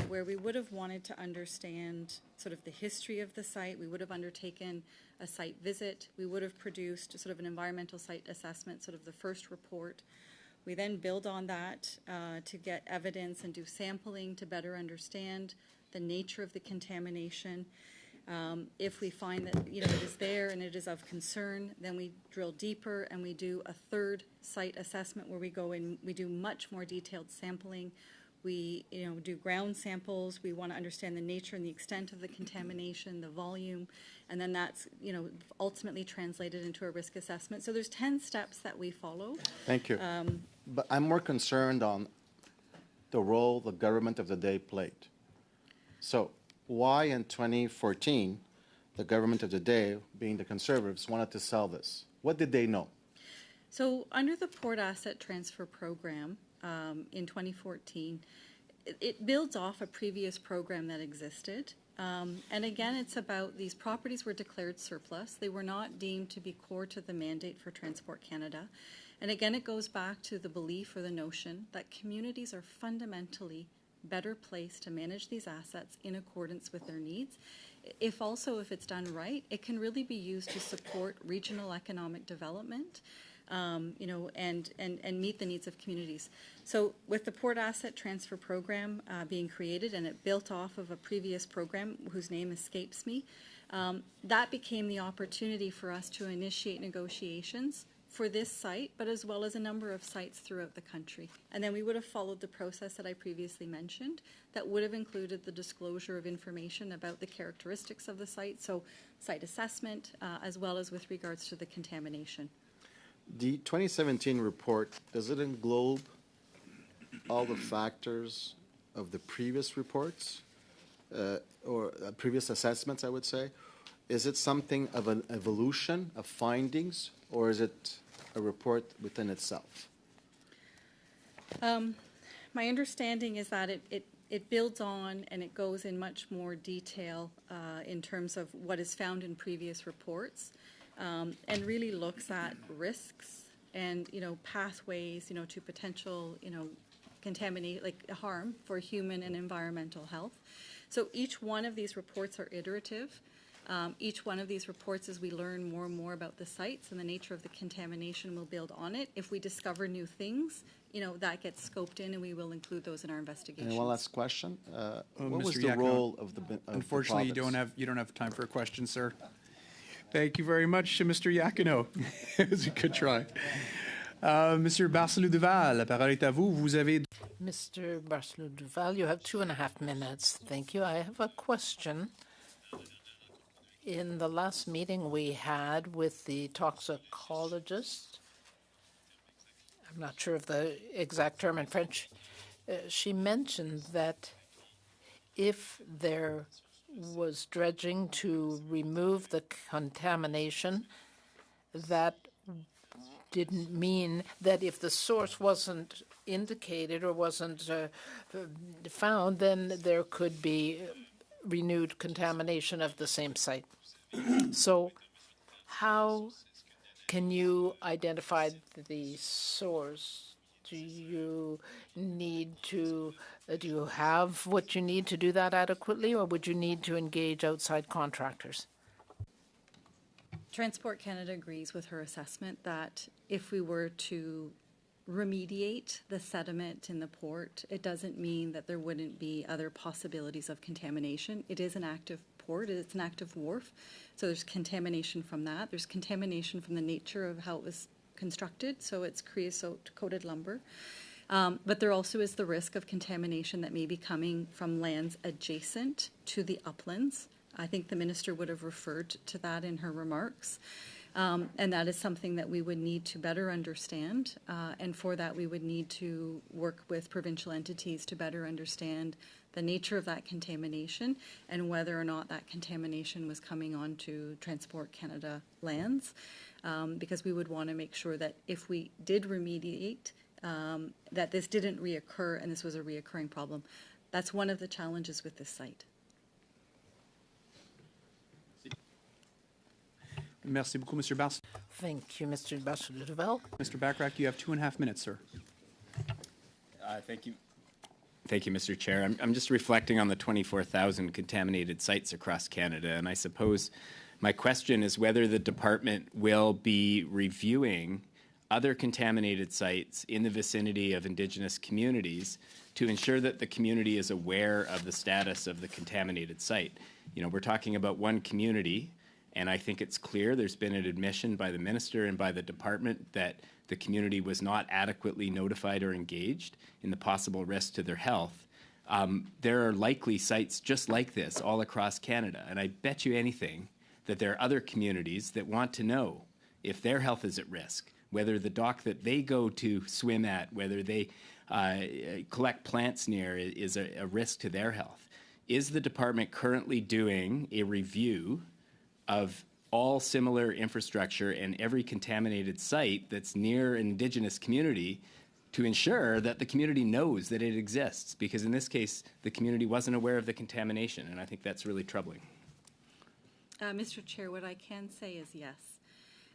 S10: where we would have wanted to understand sort of the history of the site. We would have undertaken a site visit. We would have produced sort of an environmental site assessment, sort of the first report. We then build on that to get evidence and do sampling to better understand the nature of the contamination. If we find that, it is there and it is of concern, then we drill deeper and we do a third site assessment where we go in, we do much more detailed sampling. We, do ground samples. We want to understand the nature and the extent of the contamination, the volume, and then that's, ultimately translated into a risk assessment. So there's 10 steps that we follow.
S16: Thank you. But I'm more concerned on the role the government of the day played. So why in 2014 the government of the day, being the Conservatives, wanted to sell this? What did they know?
S10: So under the Port Asset Transfer Program in 2014, it builds off a previous program that existed. And again, it's about these properties were declared surplus. They were not deemed to be core to the mandate for Transport Canada. And again, it goes back to the belief or the notion that communities are fundamentally better placed to manage these assets in accordance with their needs. If it's done right, it can really be used to support regional economic development, and meet the needs of communities. So with the Port Asset Transfer Program being created, and it built off of a previous program whose name escapes me, that became the opportunity for us to initiate negotiations for this site, but as well as a number of sites throughout the country. And then we would have followed the process that I previously mentioned that would have included the disclosure of information about the characteristics of the site, so site assessment, as well as with regards to the contamination.
S16: The 2017 report, does it englobe all the factors of the previous reports or previous assessments, I would say? Is it something of an evolution of findings, or is it a report within itself?
S10: My understanding is that it builds on and it goes in much more detail in terms of what is found in previous reports, and really looks at risks and pathways to potential contaminate like harm for human and environmental health. So each one of these reports are iterative. Each one of these reports, as we learn more and more about the sites and the nature of the contamination, will build on it. If we discover new things, that gets scoped in, and we will include those in our investigations.
S16: And one last question: what was
S1: Mr.
S16: the
S1: Iacono,
S16: role of the
S1: unfortunately,
S16: the province?
S1: you don't have time for a question, sir. Thank you very much, Mr. Iacono. It was a good try. Monsieur Barcelou-Duval, la parole est à vous. Vous avez.
S3: Mr. Barcelou-Duval, you have 2.5 minutes. Thank you. I have a question. In the last meeting we had with the toxicologist, I'm not sure of the exact term in French, she mentioned that if there was dredging to remove the contamination, that didn't mean that if the source wasn't indicated or wasn't found, then there could be renewed contamination of the same site. So how can you identify the source? Do you have what you need to do that adequately, or would you need to engage outside contractors?
S10: Transport Canada agrees with her assessment that if we were to remediate the sediment in the port, it doesn't mean that there wouldn't be other possibilities of contamination. It is an active port, it's an active wharf, so there's contamination from that. There's contamination from the nature of how it was constructed, so it's creosote-coated lumber. But there also is the risk of contamination that may be coming from lands adjacent to the uplands. I think the minister would have referred to that in her remarks. And that is something that we would need to better understand. And for that, we would need to work with provincial entities to better understand the nature of that contamination and whether or not that contamination was coming onto Transport Canada lands. Because we would want to make sure that if we did remediate, that this didn't reoccur and this was a reoccurring problem. That's one of the challenges with this site.
S1: Merci beaucoup, Monsieur Bas.
S3: Thank you, Mr. Barcelou-Duval.
S1: Mr. Bachrach, you have 2.5 minutes, sir.
S8: Thank you. Thank you, Mr. Chair. I'm just reflecting on the 24,000 contaminated sites across Canada, and I suppose my question is whether the department will be reviewing other contaminated sites in the vicinity of Indigenous communities to ensure that the community is aware of the status of the contaminated site. You know, we're talking about one community, and I think it's clear there's been an admission by the minister and by the department that the community was not adequately notified or engaged in the possible risk to their health. There are likely sites just like this all across Canada, and I bet you anything that there are other communities that want to know if their health is at risk, whether the dock that they go to swim at, whether they collect plants near is a risk to their health. Is the department currently doing a review of all similar infrastructure and every contaminated site that's near an Indigenous community to ensure that the community knows that it exists? Because in this case, the community wasn't aware of the contamination, and I think that's really troubling.
S10: Mr. Chair, what I can say is yes.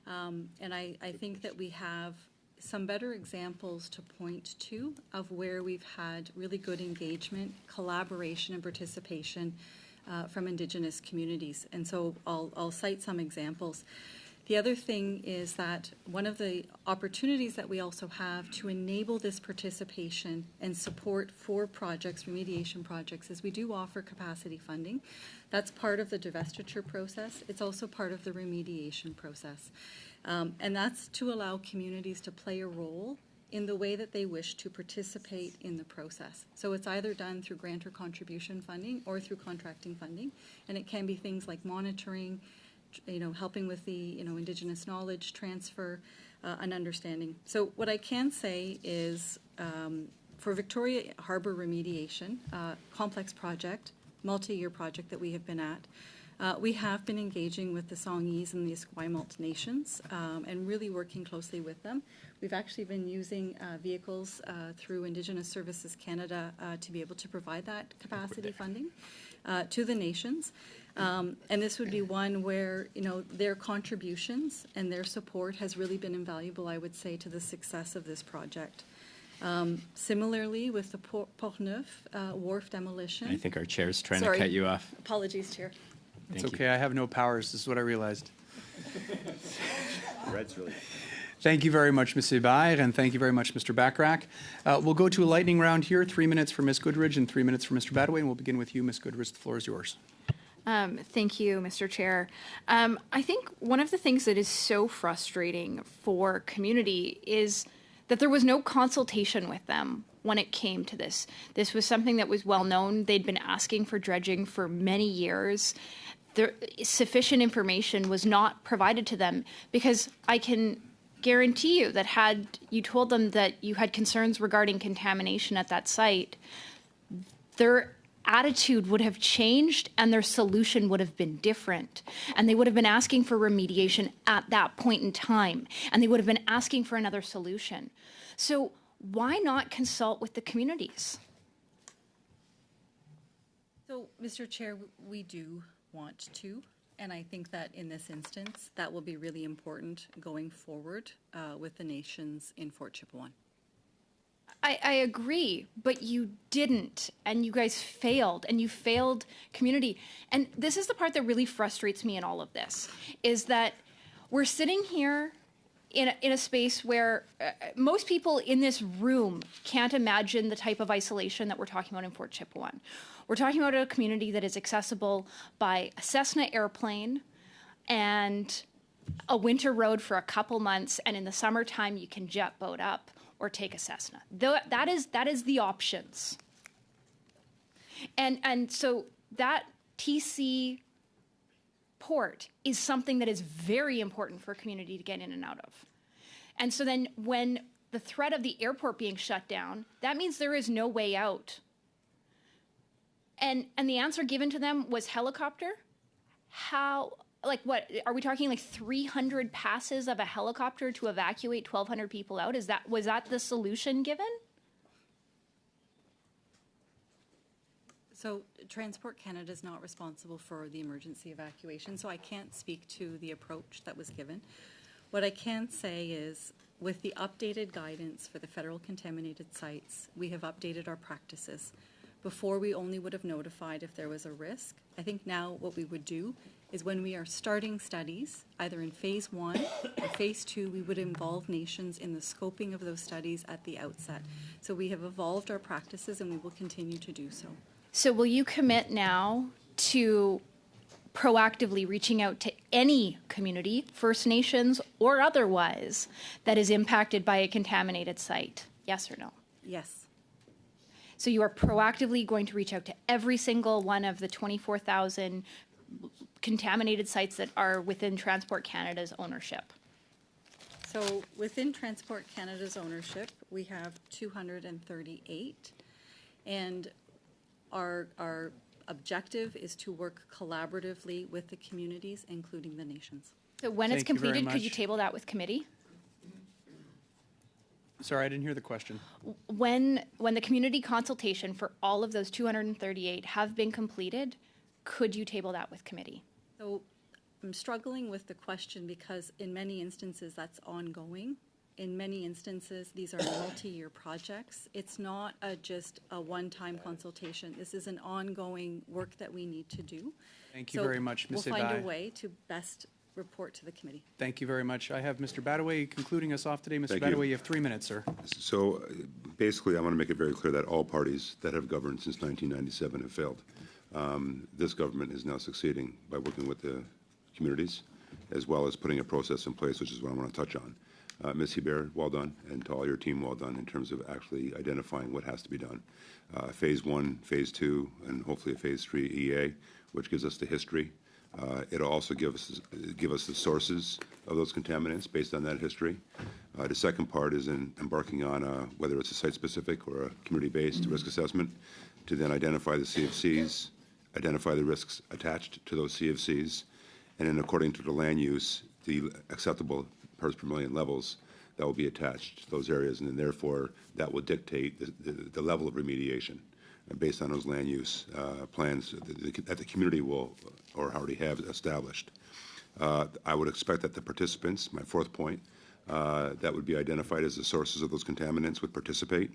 S10: And I think that we have some better examples to point to of where we've had really good engagement, collaboration, and participation from Indigenous communities. And so I'll cite some examples. The other thing is that one of the opportunities that we also have to enable this participation and support for projects, remediation projects, is we do offer capacity funding. That's part of the divestiture process. It's also part of the remediation process. And that's to allow communities to play a role in the way that they wish to participate in the process. So it's either done through grant or contribution funding or through contracting funding. And it can be things like monitoring, helping with the, Indigenous knowledge transfer and understanding. So what I can say is for Victoria Harbour remediation, complex project, multi-year project that we have been at, we have been engaging with the Songhees and the Esquimalt nations and really working closely with them. We've actually been using vehicles through Indigenous Services Canada to be able to provide that capacity funding to the nations. And this would be one where, their contributions and their support has really been invaluable, I would say, to the success of this project. Similarly, with the Portneuf wharf demolition.
S8: I think our chair's trying to cut you off.
S10: Apologies, Chair.
S1: It's okay. I have no powers. This is what I realized.
S15: Red's really.
S1: Thank you very much, Ms. Hébert, and thank you very much, Mr. Bachrach. We'll go to a lightning round here, 3 minutes for Ms. Goodridge and 3 minutes for Mr. Badaway, and we'll begin with you, Ms. Goodridge. The floor is yours.
S9: Thank you, Mr. Chair. I think one of the things that is so frustrating for community is that there was no consultation with them when it came to this. This was something that was well known. They'd been asking for dredging for many years. Sufficient information was not provided to them, because I can guarantee you that had you told them that you had concerns regarding contamination at that site, their attitude would have changed and their solution would have been different. And they would have been asking for remediation at that point in time, and they would have been asking for another solution. So why not consult with the communities?
S10: So, Mr. Chair, we do want to, and I think that in this instance, that will be really important going forward with the nations in Fort Chipewyan.
S9: I agree, but you didn't, and you guys failed, and you failed community. And this is the part that really frustrates me in all of this, is that we're sitting here in a space where most people in this room can't imagine the type of isolation that we're talking about in Fort Chipewyan. We're talking about a community that is accessible by a Cessna airplane and a winter road for a couple months, and in the summertime you can jet boat up or take a Cessna. That is the options. And so that TC port is something that is very important for a community to get in and out of. And so then when the threat of the airport being shut down, that means there is no way out. And the answer given to them was helicopter. How, like what, are we talking like 300 passes of a helicopter to evacuate 1,200 people out? Was that the solution given?
S10: So Transport Canada is not responsible for the emergency evacuation, so I can't speak to the approach that was given. What I can say is, with the updated guidance for the federal contaminated sites, we have updated our practices. Before, we only would have notified if there was a risk. I think now what we would do is when we are starting studies, either in phase 1 or phase 2, we would involve nations in the scoping of those studies at the outset. So we have evolved our practices and we will continue to do so.
S9: So will you commit now to proactively reaching out to any community, First Nations or otherwise, that is impacted by a contaminated site? Yes or no?
S10: Yes.
S9: So you are proactively going to reach out to every single one of the 24,000 contaminated sites that are within Transport Canada's ownership?
S10: So within Transport Canada's ownership, we have 238, and our objective is to work collaboratively with the communities, including the nations.
S9: So when it's
S1: Thank you very
S9: completed, could you
S1: much.
S9: table that with committee?
S1: Sorry, I didn't hear the question.
S9: When the community consultation for all of those 238 have been completed, could you table that with committee?
S10: So I'm struggling with the question because in many instances that's ongoing. In many instances, these are multi-year projects. It's not just a one-time consultation. This is an ongoing work that we need to do.
S1: Thank you very much, Ms.
S10: We'll find
S1: Ebai.
S10: a way to best report to the committee.
S1: Thank you very much. I have Mr. Badaway concluding us off today. Mr.
S7: Thank you.
S1: Badaway, you have 3 minutes, sir.
S7: So basically, I want to make it very clear that all parties that have governed since 1997 have failed. This government is now succeeding by working with the communities, as well as putting a process in place, which is what I want to touch on. Ms. Hebert, well done, and to all your team, well done in terms of actually identifying what has to be done. Phase 1, Phase 2, and hopefully a Phase 3 EA, which gives us the history. It'll also give us the sources of those contaminants based on that history. The second part is in embarking on whether it's a site-specific or a community-based risk assessment to then identify the CFCs, identify the risks attached to those CFCs, and then according to the land use, the acceptable parts per million levels that will be attached to those areas, and then therefore that will dictate the level of remediation based on those land use plans that the community will or already have established. I would expect that the participants, my fourth point, that would be identified as the sources of those contaminants would participate,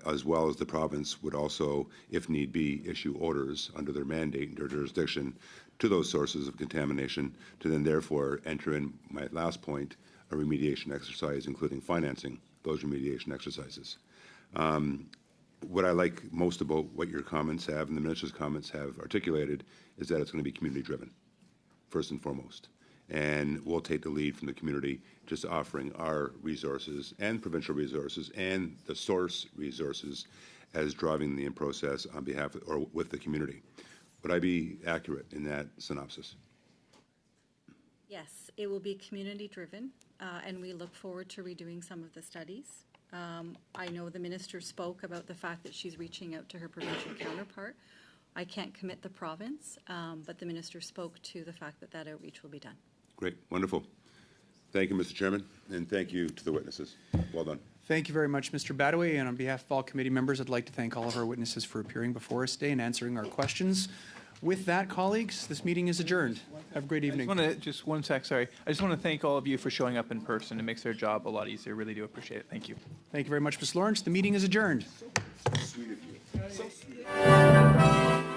S7: as well as the province would also, if need be, issue orders under their mandate and their jurisdiction to those sources of contamination to then therefore enter in, my last point, a remediation exercise, including financing those remediation exercises. What I like most about what your comments have and the minister's comments have articulated is that it's going to be community-driven, first and foremost. And we'll take the lead from the community, just offering our resources and provincial resources and the source resources as driving the process on behalf of, or with the community. Would I be accurate in that synopsis?
S10: Yes, it will be community-driven, and we look forward to redoing some of the studies. I know the minister spoke about the fact that she's reaching out to her provincial counterpart. I can't commit the province, but the minister spoke to the fact that that outreach will be done.
S7: Great, wonderful. Thank you, Mr. Chairman, and thank you to the witnesses. Well done.
S1: Thank you very much, Mr. Badaway. And on behalf of all committee members, I'd like to thank all of our witnesses for appearing before us today and answering our questions. With that, colleagues, this meeting is adjourned. Have a great evening.
S4: Just one sec, sorry. I just want to thank all of you for showing up in person. It makes their job a lot easier. Really do appreciate it. Thank you.
S1: Thank you very much, Ms. Lawrence. The meeting is adjourned.
S7: Sweet of you.